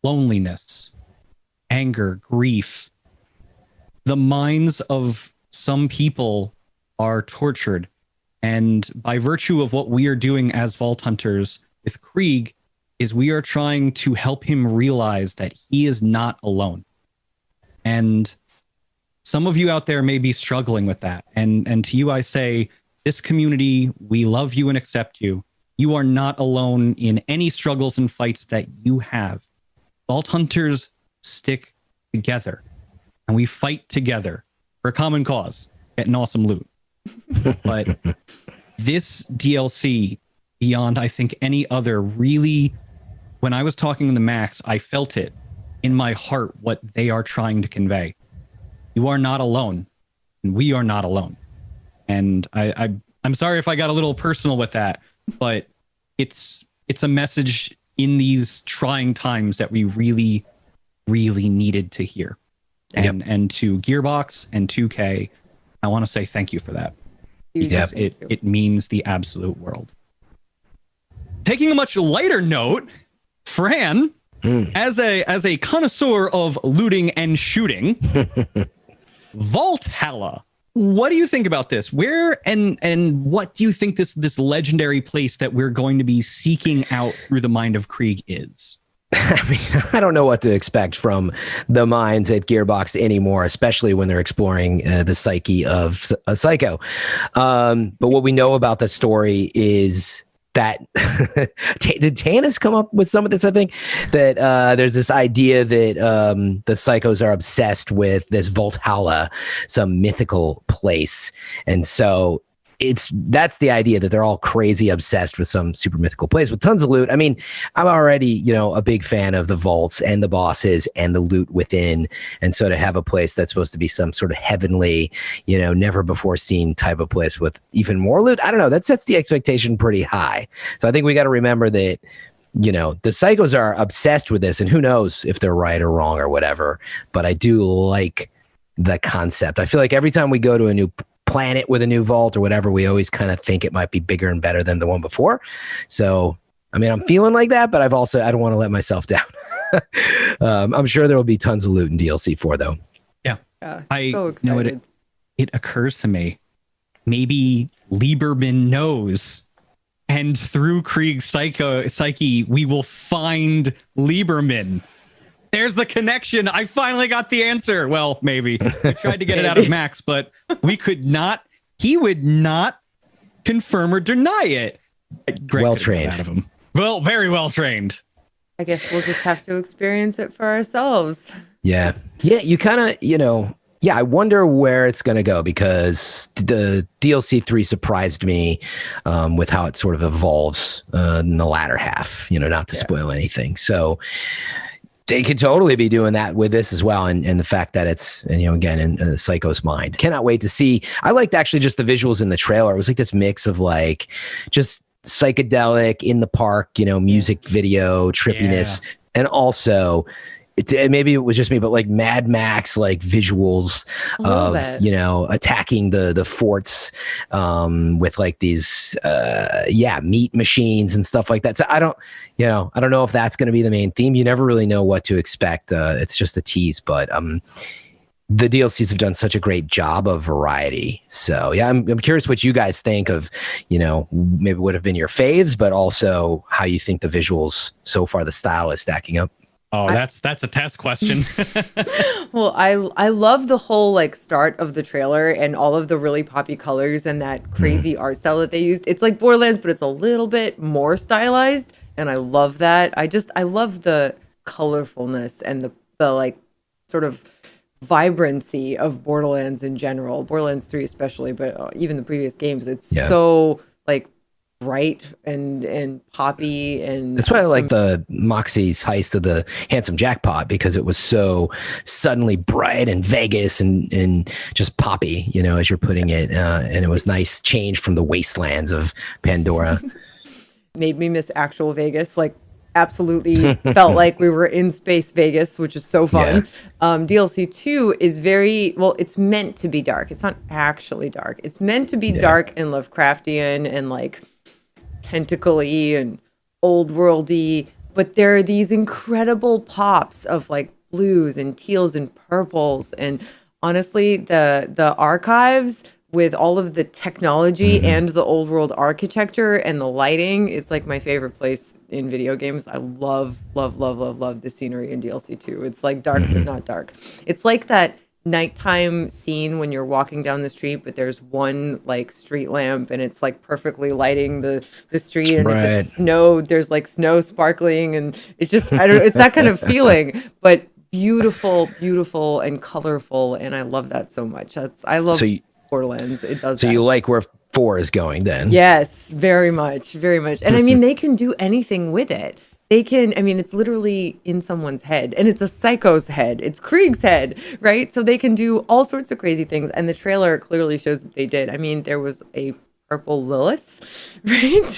Loneliness, anger, grief. The minds of some people are tortured. And by virtue of what we are doing as Vault Hunters with Krieg, is we are trying to help him realize that he is not alone. And some of you out there may be struggling with that. And to you, I say, this community, we love you and accept you. You are not alone in any struggles and fights that you have. Vault Hunters stick together, and we fight together for a common cause, getting awesome loot. But this DLC, beyond I think any other, really, when I was talking to the Max, I felt it in my heart what they are trying to convey. You are not alone, and we are not alone. And I'm sorry if I got a little personal with that, but it's a message in these trying times that we really, really needed to hear. And to Gearbox and 2K, I want to say thank you for that. Because it means the absolute world. Taking a much lighter note, Fran, as a connoisseur of looting and shooting, Valhalla what do you think about this? Where and what do you think this legendary place that we're going to be seeking out through the mind of Krieg is? I mean, I don't know what to expect from the minds at Gearbox anymore, especially when they're exploring the psyche of a Psycho. But what we know about the story is that did Tannis come up with some of this? I think that there's this idea that the Psychos are obsessed with this Valhalla, some mythical place, and so that's the idea, that they're all crazy obsessed with some super mythical place with tons of loot. I mean, I'm already, a big fan of the vaults and the bosses and the loot within. And so to have a place that's supposed to be some sort of heavenly, never before seen type of place with even more loot, I don't know, that sets the expectation pretty high. So I think we got to remember that, the Psychos are obsessed with this, and who knows if they're right or wrong or whatever. But I do like the concept. I feel like every time we go to a new planet with a new vault or whatever, we always kind of think it might be bigger and better than the one before. So, I mean, I'm feeling like that, but I don't want to let myself down. I'm sure there will be tons of loot in DLC 4 though. Yeah. I so excited. It occurs to me, maybe Lieberman knows, and through Krieg's psyche, we will find Lieberman. There's the connection. I finally got the answer. Well, maybe. We tried to get it out of Max, but he would not confirm or deny it. Well trained. Out of him. Well, very well trained. I guess we'll just have to experience it for ourselves. Yeah. Yeah, you kind of, I wonder where it's going to go, because the DLC 3 surprised me with how it sort of evolves in the latter half, not to spoil anything. So they could totally be doing that with this as well. And the fact that it's, again, in Psycho's mind. Cannot wait to see. I liked actually just the visuals in the trailer. It was like this mix of like just psychedelic in the park, music video, trippiness. Yeah. And also, maybe it was just me, but like Mad Max, like visuals of, attacking the forts with like these, meat machines and stuff like that. So I don't know if that's going to be the main theme. You never really know what to expect. It's just a tease, but the DLCs have done such a great job of variety. So yeah, I'm curious what you guys think of, maybe would have been your faves, but also how you think the visuals so far, the style is stacking up. Oh, that's a test question. Well, I love the whole like start of the trailer and all of the really poppy colors and that crazy art style that they used. It's like Borderlands, but it's a little bit more stylized, and I love that. I love the colorfulness and the like sort of vibrancy of Borderlands in general. Borderlands 3 especially, but even the previous games, it's so like bright and poppy, and that's why I like the Moxie's heist of the Handsome Jackpot, because it was so suddenly bright and Vegas and just poppy, as you're putting it, and it was nice change from the wastelands of Pandora. Made me miss actual Vegas, like absolutely felt like we were in space Vegas, which is so fun. DLC 2 is it's meant to be dark. It's not actually dark. It's meant to be dark and Lovecraftian and like tentacle-y and old worldy, but there are these incredible pops of like blues and teals and purples, and honestly the archives with all of the technology and the old world architecture and the lighting, it's like my favorite place in video games. I love the scenery in DLC 2. It's like dark but not dark. It's like that nighttime scene when you're walking down the street, but there's one like street lamp and it's like perfectly lighting the street, and if it's snow, there's like snow sparkling, and it's just it's that kind of feeling, but beautiful and colorful, and I love that so much. I love Borderlands. It does. So you like where 4 is going then? Yes, very much. And I mean, they can do anything with it. It's literally in someone's head, and it's a Psycho's head. It's Krieg's head, right? So they can do all sorts of crazy things, and the trailer clearly shows that they did. I mean, there was a purple Lilith, right?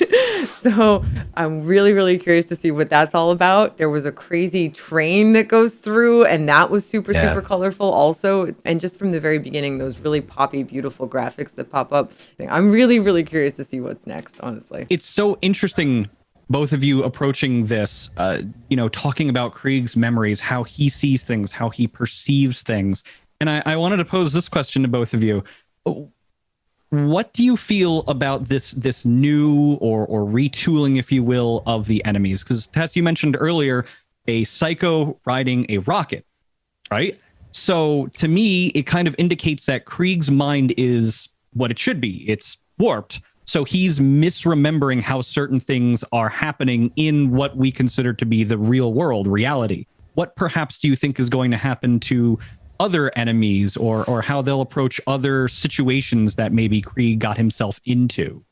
So I'm really, really curious to see what that's all about. There was a crazy train that goes through, and that was super colorful also. And just from the very beginning, those really poppy, beautiful graphics that pop up. I'm really, really curious to see what's next, honestly. It's so interesting, both of you approaching this, talking about Krieg's memories, how he sees things, how he perceives things. And I wanted to pose this question to both of you. what do you feel about this new or retooling, if you will, of the enemies? Because Tess, you mentioned earlier a psycho riding a rocket, right? So to me, it kind of indicates that Krieg's mind is what it should be. It's warped. So he's misremembering how certain things are happening in what we consider to be the real world, reality. What perhaps do you think is going to happen to other enemies, or how they'll approach other situations that maybe Krieg got himself into?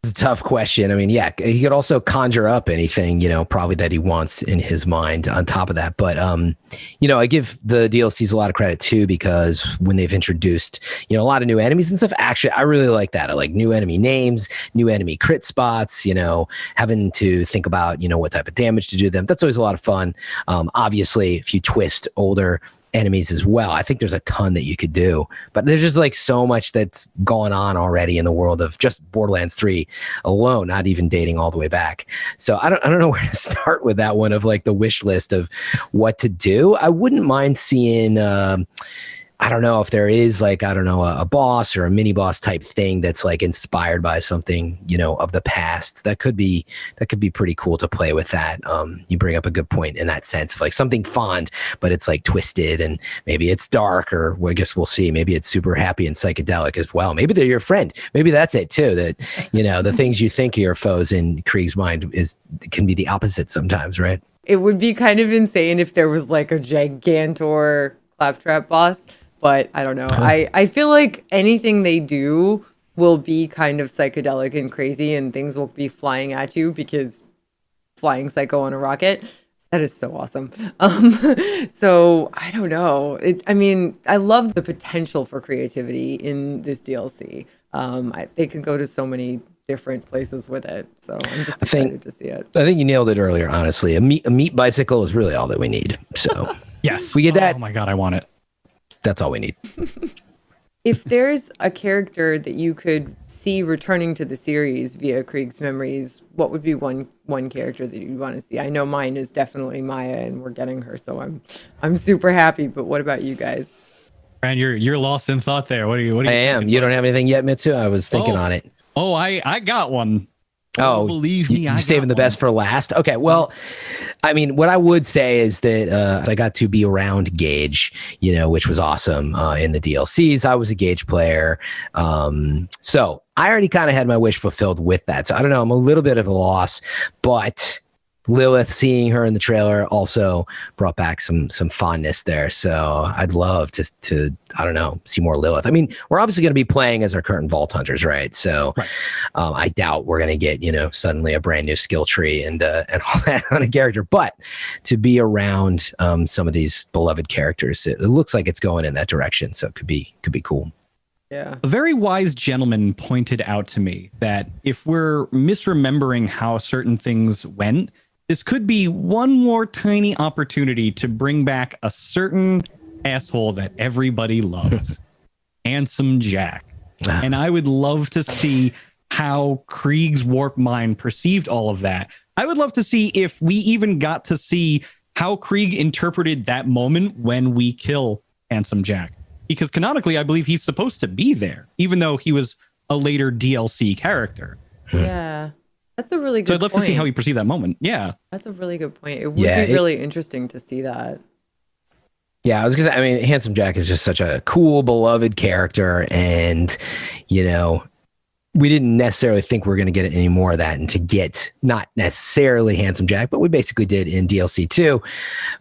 It's a tough question. I mean, yeah, he could also conjure up anything, probably that he wants in his mind on top of that. But, I give the DLCs a lot of credit too, because when they've introduced, a lot of new enemies and stuff, actually, I really like that. I like new enemy names, new enemy crit spots, having to think about, what type of damage to do them. That's always a lot of fun. Obviously, if you twist older enemies as well, I think there's a ton that you could do, but there's just like so much that's gone on already in the world of just Borderlands 3 alone, not even dating all the way back. So I don't know where to start with that one of like the wish list of what to do. I wouldn't mind seeing I don't know if there is like, a boss or a mini boss type thing that's like inspired by something, of the past. That could be pretty cool to play with that. You bring up a good point in that sense of like something fond, but it's like twisted and maybe it's dark, or I guess we'll see. Maybe it's super happy and psychedelic as well. Maybe they're your friend. Maybe that's it too. That, the things you think are your foes in Krieg's mind can be the opposite sometimes, right? It would be kind of insane if there was like a gigantor claptrap boss. But I don't know. I feel like anything they do will be kind of psychedelic and crazy, and things will be flying at you because flying psycho on a rocket. That is so awesome. So I don't know. I love the potential for creativity in this DLC. They can go to so many different places with it. So I'm just excited to see it. I think you nailed it earlier, honestly. A meat bicycle is really all that we need. So yes, we get that. Oh my God, I want it. That's all we need. If there's a character that you could see returning to the series via Krieg's memories, what would be one character that you'd want to see? I know mine is definitely Maya, and we're getting her, so I'm super happy. But what about you guys? Brand, you're lost in thought there. What are you? I am. You don't have anything yet, Mitsu? I was thinking on it. Oh, I got one. Oh, believe me, you saving the best for last. Okay, well, what I would say is that I got to be around Gage, which was awesome in the DLCs. I was a Gage player, so I already kind of had my wish fulfilled with that. So I don't know, I'm a little bit of a loss, but Lilith, seeing her in the trailer also brought back some fondness there. So I'd love to I don't know, see more Lilith. We're obviously going to be playing as our current Vault Hunters, right? So right. I doubt we're going to get, suddenly a brand new skill tree and all that on a character. But to be around some of these beloved characters, it looks like it's going in that direction. So it could be cool. Yeah. A very wise gentleman pointed out to me that if we're misremembering how certain things went, this could be one more tiny opportunity to bring back a certain asshole that everybody loves, Handsome Jack. And I would love to see how Krieg's warped mind perceived all of that. I would love to see if we even got to see how Krieg interpreted that moment when we kill Handsome Jack. Because canonically, I believe he's supposed to be there, even though he was a later DLC character. Yeah. That's a really good point. So I'd love to see how he perceived that moment. Yeah. That's a really good point. It would be really interesting to see that. Yeah, I was going to say, Handsome Jack is just such a cool, beloved character. And, we didn't necessarily think we were going to get any more of that. And to get not necessarily Handsome Jack, but we basically did in DLC 2.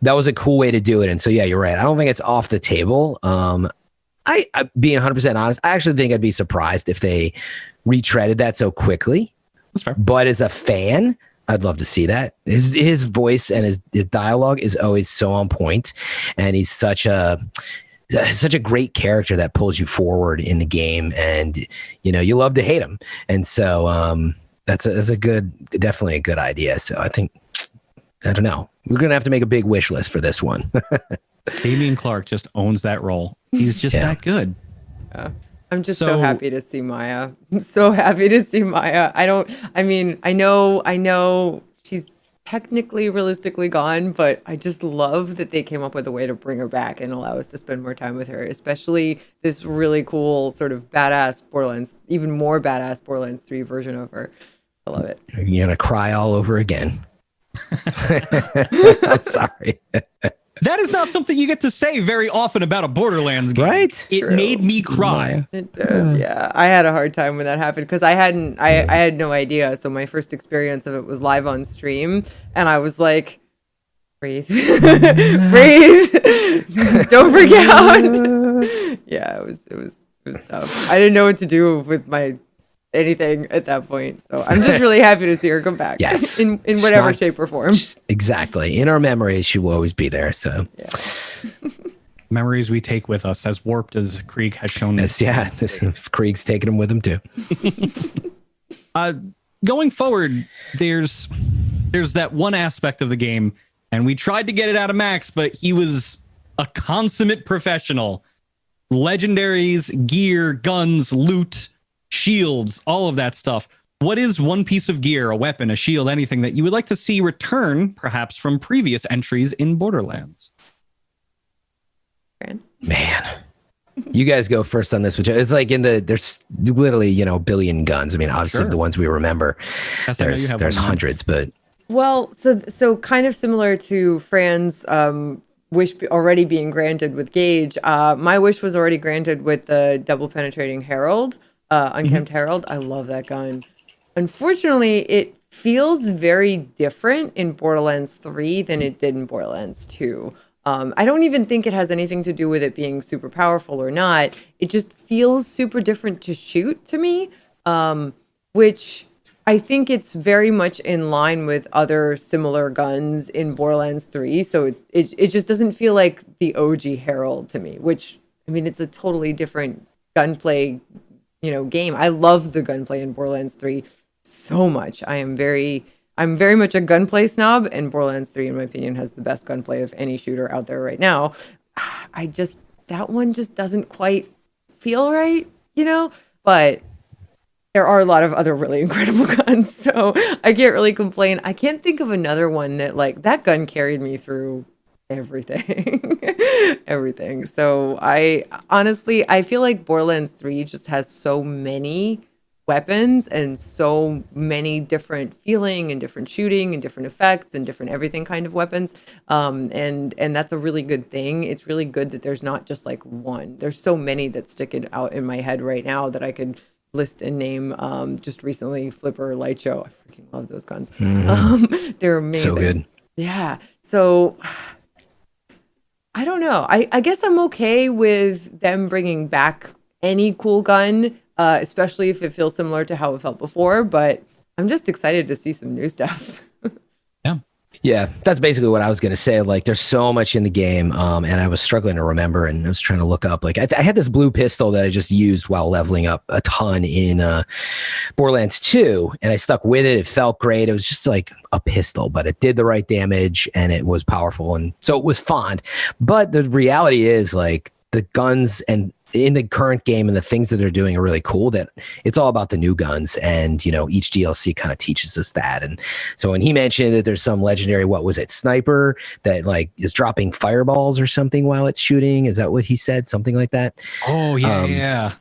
That was a cool way to do it. And so, yeah, you're right. I don't think it's off the table. I being 100% honest, I actually think I'd be surprised if they retreaded that so quickly. That's fair. But as a fan, I'd love to see that. His voice and his dialogue is always so on point, and he's such a great character that pulls you forward in the game, and you love to hate him. And so that's definitely a good idea. So I think, I don't know, we're gonna have to make a big wish list for this one. Damian Clark just owns that role. He's just that good. Yeah. I'm just so happy to see Maya. I'm so happy to see Maya. I know she's technically realistically gone, but I just love that they came up with a way to bring her back and allow us to spend more time with her, especially this really cool sort of badass Borderlands, even more badass Borderlands 3 version of her. I love it. You're gonna cry all over again. I'm sorry. That is not something you get to say very often about a Borderlands game. Right? It True. made me cry. It did, yeah. I had a hard time when that happened because I had no idea. So my first experience of it was live on stream, and I was like, breathe, breathe, don't freak out. Yeah, it was tough. I didn't know what to do with my anything at that point. So I'm just really happy to see her come back. Yes. in whatever shape or form. Exactly. In our memories, she will always be there. So Memories we take with us, as warped as Krieg has shown us. Krieg's taking them with him too. Going forward, there's that one aspect of the game, and we tried to get it out of Max, but he was a consummate professional. Legendaries, gear, guns, loot, shields, all of that stuff. What is one piece of gear, a weapon, a shield, anything that you would like to see return, perhaps from previous entries in Borderlands? Man, you guys go first on this. Which it's like there's literally a billion guns. I mean, obviously the ones we remember. There's hundreds, but well, so kind of similar to Fran's wish already being granted with Gage. My wish was already granted with the double penetrating Herald. Unkempt Herald. I love that gun. Unfortunately, it feels very different in Borderlands 3 than it did in Borderlands 2. I don't even think it has anything to do with it being super powerful or not. It just feels super different to shoot to me, which I think it's very much in line with other similar guns in Borderlands 3. So it just doesn't feel like the OG Herald to me, which, I mean, it's a totally different gunplay game. I love the gunplay in Borderlands 3 so much. I'm very much a gunplay snob, and Borderlands 3, in my opinion, has the best gunplay of any shooter out there right now. That one just doesn't quite feel right, but there are a lot of other really incredible guns, so I can't really complain. I can't think of another one that gun carried me through everything. So I feel like Borderlands 3 just has so many weapons and so many different feeling and different shooting and different effects and different everything kind of weapons. And that's a really good thing. It's really good that there's not just like one. There's so many that stick it out in my head right now that I could list and name. Just recently, Flipper, Light Show. I freaking love those guns. They're amazing. So good. Yeah. So I don't know. I guess I'm okay with them bringing back any cool gun, especially if it feels similar to how it felt before. But I'm just excited to see some new stuff. Yeah, that's basically what I was going to say. Like, there's so much in the game, and I was struggling to remember, and I was trying to look up. Like, I had this blue pistol that I just used while leveling up a ton in Borderlands 2, and I stuck with it. It felt great. It was just like a pistol, but it did the right damage, and it was powerful, and so it was fun. But the reality is, like, the guns and in the current game and the things that they're doing are really cool, that it's all about the new guns, and each DLC kind of teaches us that. And so when he mentioned that there's some legendary, what was it, sniper that like is dropping fireballs or something while it's shooting, is that what he said? Something like that. Oh yeah.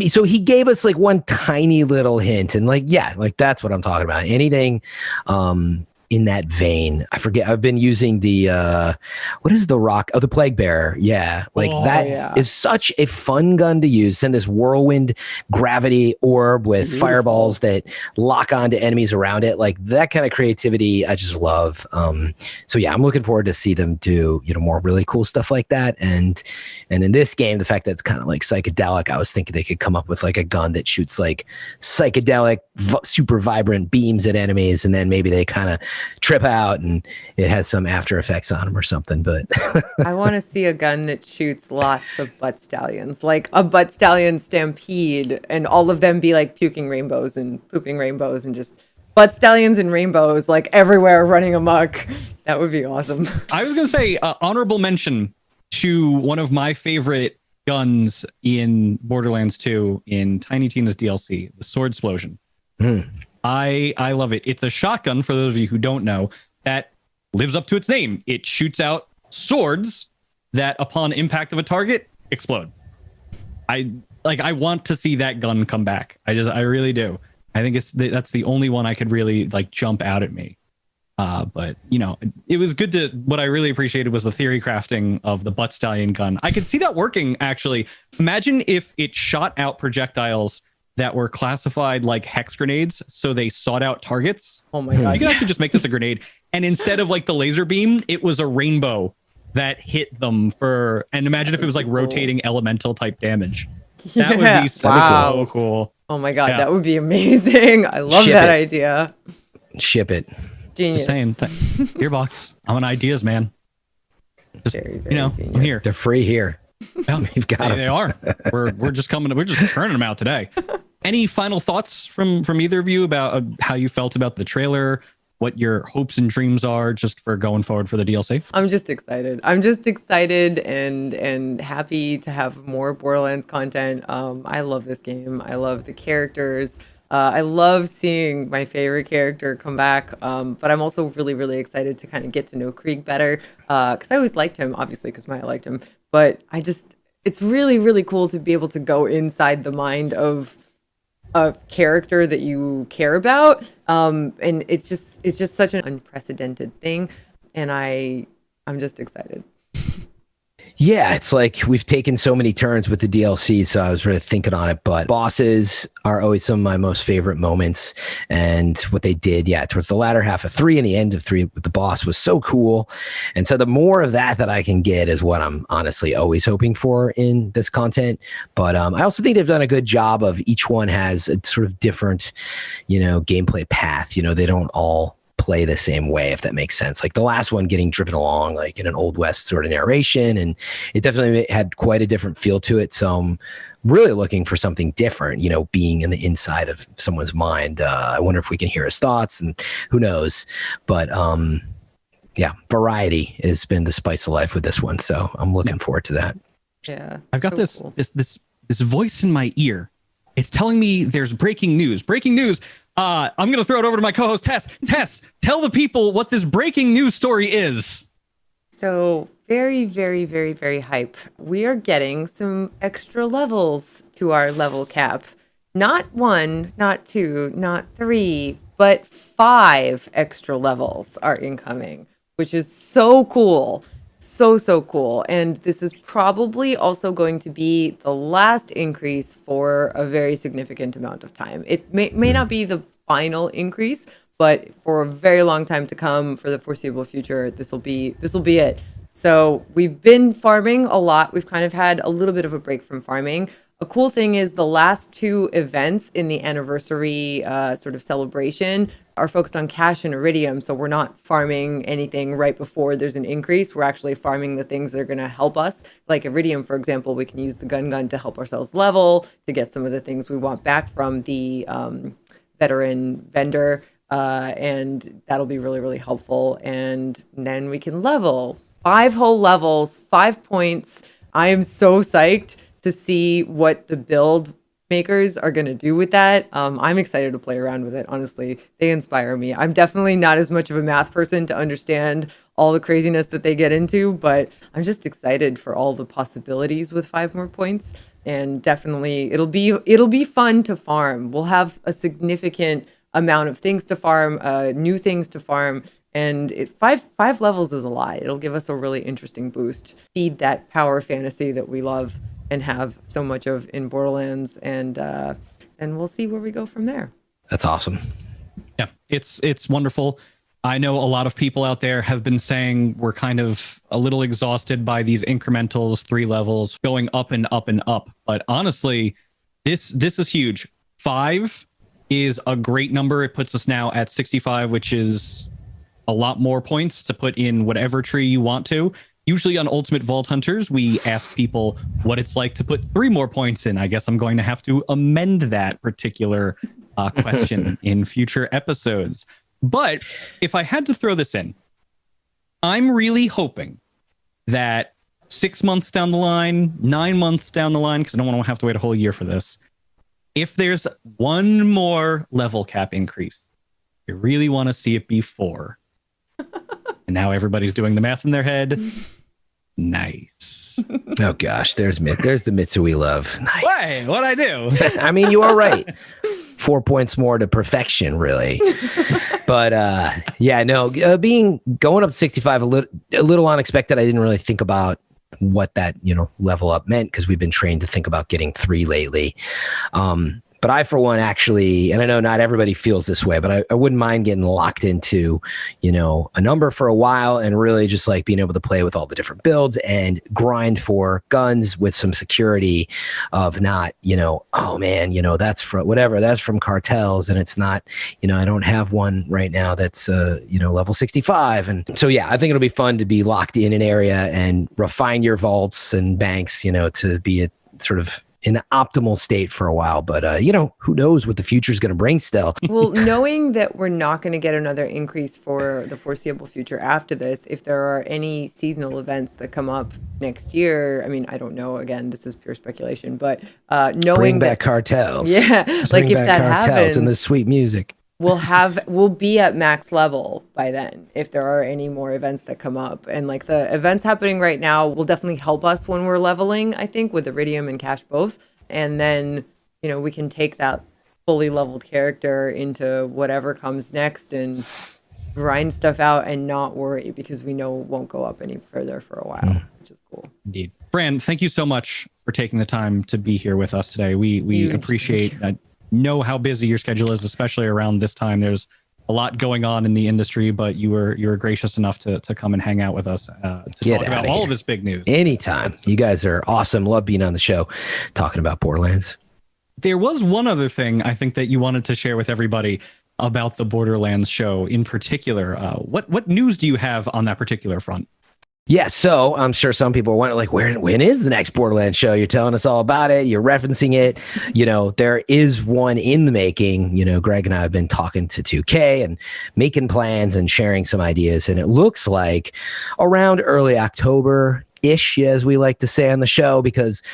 So he gave us like one tiny little hint, and like that's what I'm talking about. Anything in that vein. I forget. I've been using the what is the rock? Oh, the Plague Bearer. Yeah, is such a fun gun to use. Send this whirlwind gravity orb with fireballs that lock onto enemies around it. Like that kind of creativity, I just love. So yeah, I'm looking forward to see them do more really cool stuff like that. And in this game, the fact that it's kind of like psychedelic, I was thinking they could come up with like a gun that shoots like psychedelic, super vibrant beams at enemies, and then maybe they kind of trip out and it has some after effects on them or something. But I want to see a gun that shoots lots of butt stallions, like a butt stallion stampede, and all of them be like puking rainbows and pooping rainbows, and just butt stallions and rainbows like everywhere running amok. That would be awesome. I was gonna say honorable mention to one of my favorite guns in Borderlands 2 in Tiny Tina's DLC, the Sword Explosion. I love it. It's a shotgun, for those of you who don't know, that lives up to its name. It shoots out swords that upon impact of a target explode. I want to see that gun come back. I really do. I think that's the only one I could really like jump out at me. But you know, it was good to, what I really appreciated was the theory crafting of the butt stallion gun. I could see that working actually. Imagine if it shot out projectiles that were classified like hex grenades, so they sought out targets. Oh my god. You could actually just make this a grenade, and instead of like the laser beam, it was a rainbow that hit them for, and imagine if it was like rotating elemental type damage. That would be so cool. Oh my god, that would be amazing. I love that idea. Ship it. Genius. Just saying. Gearbox, I'm an ideas man. Just, Very, you know, genius. I'm here. They're free here. You've got them. They are. We're just churning them out today. Any final thoughts from either of you about how you felt about the trailer, what your hopes and dreams are just for going forward for the DLC? I'm just excited. I'm just excited and happy to have more Borderlands content. I love this game. I love the characters. I love seeing my favorite character come back. But I'm also really, really excited to kind of get to know Krieg better. Because I always liked him, obviously, because Maya liked him. But it's really, really cool to be able to go inside the mind of a character that you care about. And it's just such an unprecedented thing. And I'm just excited. Yeah, it's like we've taken so many turns with the DLC, so I was really thinking on it. But bosses are always some of my most favorite moments. And what they did, towards the latter half of 3 and the end of 3 with the boss was so cool. And so the more of that I can get is what I'm honestly always hoping for in this content. But I also think they've done a good job of each one has a sort of different, gameplay path. They don't all play the same way, if that makes sense. Like the last one getting driven along like in an Old West sort of narration, and it definitely had quite a different feel to it. So I'm really looking for something different, being in the inside of someone's mind. I wonder if we can hear his thoughts, and who knows. But variety has been the spice of life with this one. So I'm looking forward to that. Yeah. I've got this voice in my ear. It's telling me there's breaking news. Breaking news. I'm going to throw it over to my co-host, Tess. Tess, tell the people what this breaking news story is. So very, very, very, very hype. We are getting some extra levels to our level cap. Not 1, not 2, not 3, but 5 extra levels are incoming, which is so cool. So cool. And this is probably also going to be the last increase for a very significant amount of time. It may not be the final increase, but for a very long time to come, for the foreseeable future, this will be it. So we've been farming a lot. We've kind of had a little bit of a break from farming. A cool thing is the last 2 events in the anniversary sort of celebration are focused on cash and iridium. So we're not farming anything right before there's an increase. We're actually farming the things that are going to help us. Like iridium, for example, we can use the gun to help ourselves level, to get some of the things we want back from the veteran vendor. And that'll be really, really helpful. And then we can level 5 whole levels, 5 points. I am so psyched to see what the build makers are going to do with that. I'm excited to play around with it. Honestly, they inspire me. I'm definitely not as much of a math person to understand all the craziness that they get into, but I'm just excited for all the possibilities with 5 more points. And definitely it'll be fun to farm. We'll have a significant amount of things to farm, new things to farm. And five levels is a lot. It'll give us a really interesting boost. Feed that power fantasy that we love and have so much of in Borderlands, and we'll see where we go from there. That's awesome. Yeah, it's wonderful. I know a lot of people out there have been saying we're kind of a little exhausted by these incrementals, 3 levels going up and up and up. But honestly, this is huge. 5 is a great number. It puts us now at 65, which is a lot more points to put in whatever tree you want to. Usually on Ultimate Vault Hunters, we ask people what it's like to put 3 more points in. I guess I'm going to have to amend that particular question in future episodes. But if I had to throw this in, I'm really hoping that 6 months down the line, 9 months down the line, because I don't want to have to wait a whole year for this, if there's 1 more level cap increase, I really want to see it be 4. And now everybody's doing the math in their head. Nice. Oh gosh, there's the Mitsu we love. Nice. What'd I do? I mean, you are right. 4 points more to perfection, really. But yeah, no, going up 65 a little unexpected. I didn't really think about what that level up meant because we've been trained to think about getting 3 lately. But I, for one, actually, and I know not everybody feels this way, but I wouldn't mind getting locked into, a number for a while and really just like being able to play with all the different builds and grind for guns with some security of not, oh man, that's from cartels and it's not, I don't have one right now that's, level 65. And so, yeah, I think it'll be fun to be locked in an area and refine your vaults and banks, to be a sort of in an optimal state for a while, but who knows what the future is going to bring still. Well, knowing that we're not going to get another increase for the foreseeable future after this, if there are any seasonal events that come up next year, I mean, I don't know, again, this is pure speculation, but knowing bring back cartels. Yeah, like if that happens and the sweet music. We'll be at max level by then if there are any more events that come up. And like the events happening right now will definitely help us when we're leveling, I think, with Iridium and Cash both. And then, we can take that fully leveled character into whatever comes next and grind stuff out and not worry because we know it won't go up any further for a while, which is cool. Indeed. Fran, thank you so much for taking the time to be here with us today. We appreciate that. Know how busy your schedule is, especially around this time. There's a lot going on in the industry, but you were gracious enough to come and hang out with us to talk about all of this big news. Anytime. You guys are awesome. Love being on the show, talking about Borderlands. There was one other thing I think that you wanted to share with everybody about the Borderlands show in particular. What news do you have on that particular front? Yeah, so I'm sure some people are wondering, like, when is the next Borderlands show? You're telling us all about it. You're referencing it. There is one in the making. Greg and I have been talking to 2K and making plans and sharing some ideas. And it looks like around early October-ish, as we like to say on the show, because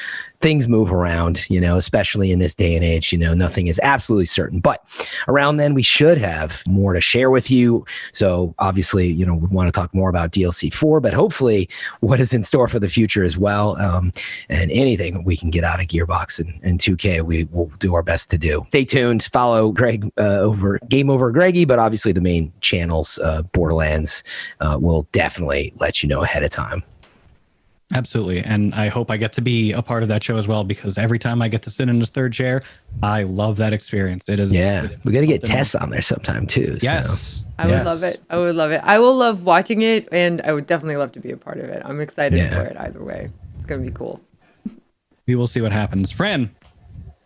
things move around, especially in this day and age, nothing is absolutely certain. But around then, we should have more to share with you. So obviously, we want to talk more about DLC 4, but hopefully what is in store for the future as well. And anything we can get out of Gearbox and 2K, we will do our best to do. Stay tuned. Follow Greg over Game Over Greggy, but obviously the main channels, Borderlands, will definitely let you know ahead of time. Absolutely. And I hope I get to be a part of that show as well, because every time I get to sit in his third chair, I love that experience. It is. Yeah. We got to get Tess on there sometime too. Yes. So. I would love it. I would love it. I will love watching it, and I would definitely love to be a part of it. I'm excited for it either way. It's going to be cool. We will see what happens. Fran,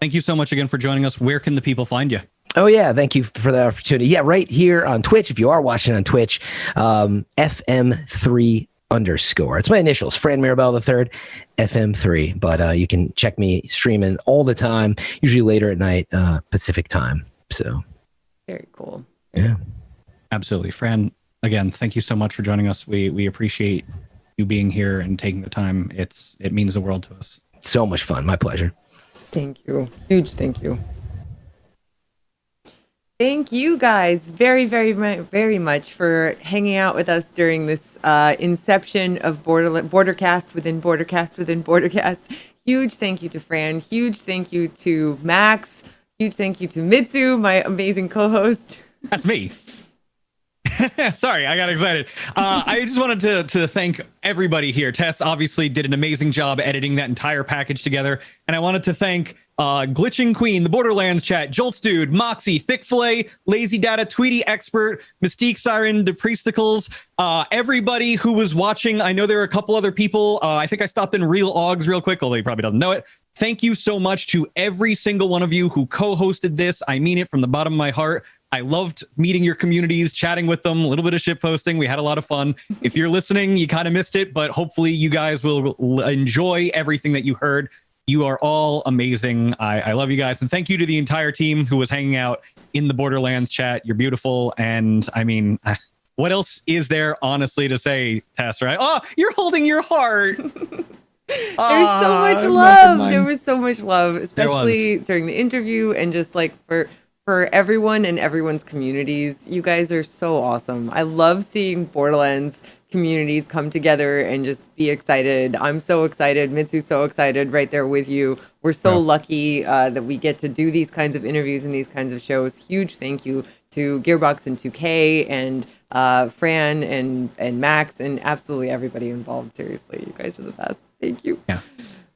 thank you so much again for joining us. Where can the people find you? Oh, yeah. Thank you for the opportunity. Yeah, right here on Twitch. If you are watching on Twitch, FM3_. It's my initials, Fran Mirabel III, FM3. But you can check me streaming all the time, usually later at night, Pacific time. So very cool. Yeah, absolutely. Fran, again, thank you so much for joining us. We appreciate you being here and taking the time. It means the world to us. So much fun. My pleasure. Thank you. Huge thank you. Thank you guys very, very, very much for hanging out with us during this inception of Bordercast within Bordercast within Bordercast. Huge thank you to Fran. Huge thank you to Max. Huge thank you to Mitsu, my amazing co-host. That's me. Sorry, I got excited. I just wanted to thank everybody here. Tess obviously did an amazing job editing that entire package together. And I wanted to thank Glitching Queen, the Borderlands chat, Jolts Dude, Moxie, Thick Fillet, Lazy Data, Tweety Expert, Mystique Siren, Depriesticles, everybody who was watching. I know there are a couple other people. I think I stopped in Real Augs real quick, although he probably doesn't know it. Thank you so much to every single one of you who co-hosted this. I mean it from the bottom of my heart. I loved meeting your communities, chatting with them, a little bit of shit posting. We had a lot of fun. If you're listening, you kind of missed it, but hopefully you guys will enjoy everything that you heard. You are all amazing. I love you guys. And thank you to the entire team who was hanging out in the Borderlands chat. You're beautiful. And I mean, what else is there honestly to say, Tess, right? Oh, you're holding your heart. There's so much love. There was so much love, especially during the interview and just like for for everyone and everyone's communities. You guys are so awesome. I love seeing Borderlands communities come together and just be excited. I'm so excited. Mitsu's so excited right there with you. We're so lucky that we get to do these kinds of interviews and these kinds of shows. Huge thank you to Gearbox and 2K and Fran and Max and absolutely everybody involved. Seriously, you guys are the best. Thank you. Yeah.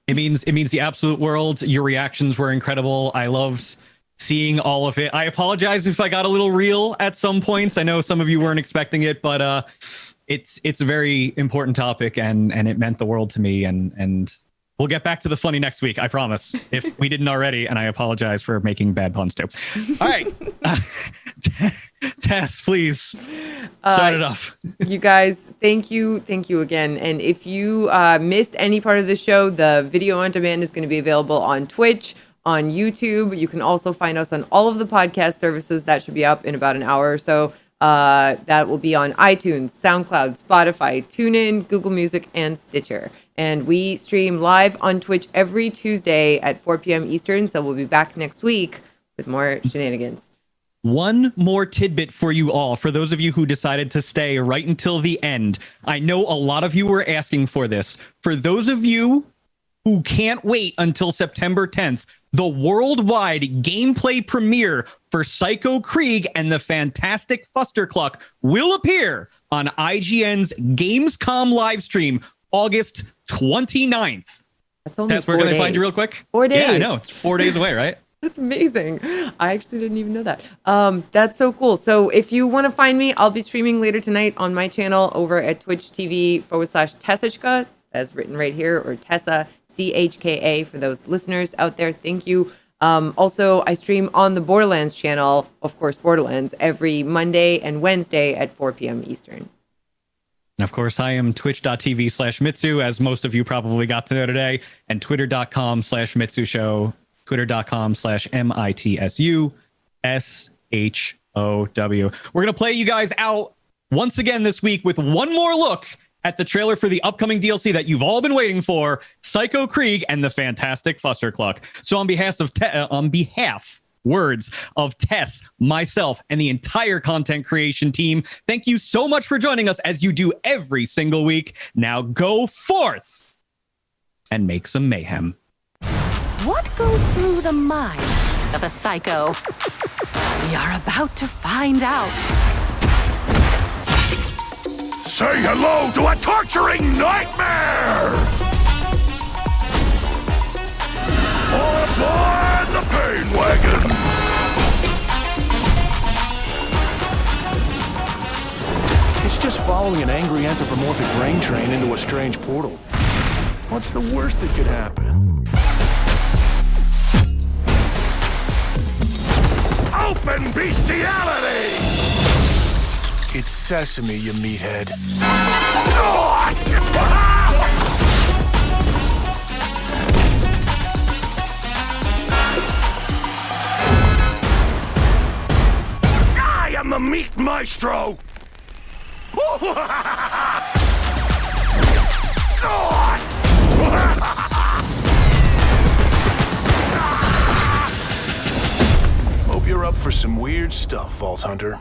It means the absolute world. Your reactions were incredible. I loved seeing all of it. I apologize if I got a little real at some points. I know some of you weren't expecting it, but it's a very important topic and it meant the world to me. And we'll get back to the funny next week, I promise, if we didn't already. And I apologize for making bad puns too. All right. Tess, please sign it off. You guys, thank you again. And if you missed any part of the show, the video on demand is going to be available on Twitch, on YouTube. You can also find us on all of the podcast services. That should be up in about an hour or so. That will be on iTunes, SoundCloud, Spotify, TuneIn, Google Music, and Stitcher. And we stream live on Twitch every Tuesday at 4 p.m. Eastern. So we'll be back next week with more shenanigans. One more tidbit for you all, for those of you who decided to stay right until the end. I know a lot of you were asking for this. For those of you who can't wait until September 10th, the worldwide gameplay premiere for Psycho Krieg and the Fantastic Fustercluck will appear on IGN's Gamescom livestream August 29th. That's only Tess, we're going to find you real quick. 4 days. Yeah, I know. It's 4 days away, right? That's amazing. I actually didn't even know that. That's so cool. So if you want to find me, I'll be streaming later tonight on my channel over at twitch.tv/Tessachka, as written right here, or Tessa, CHKA for those listeners out there. Thank you. Also, I stream on the Borderlands channel, of course, Borderlands, every Monday and Wednesday at 4 p.m. Eastern. And of course, I am twitch.tv/Mitsu, as most of you probably got to know today, and twitter.com/Mitsu Show, twitter.com/MITSUSHOW. We're going to play you guys out once again this week with one more look at the trailer for the upcoming DLC that you've all been waiting for, Psycho Krieg and the Fantastic Fustercluck. So on behalf of Tess, myself, and the entire content creation team, thank you so much for joining us as you do every single week. Now go forth and make some mayhem. What goes through the mind of a psycho? We are about to find out. Say hello to a torturing nightmare! Aboard the pain wagon! It's just following an angry anthropomorphic grain train into a strange portal. What's the worst that could happen? Open bestiality! It's sesame, you meathead. I am the meat maestro! Hope you're up for some weird stuff, Vault Hunter.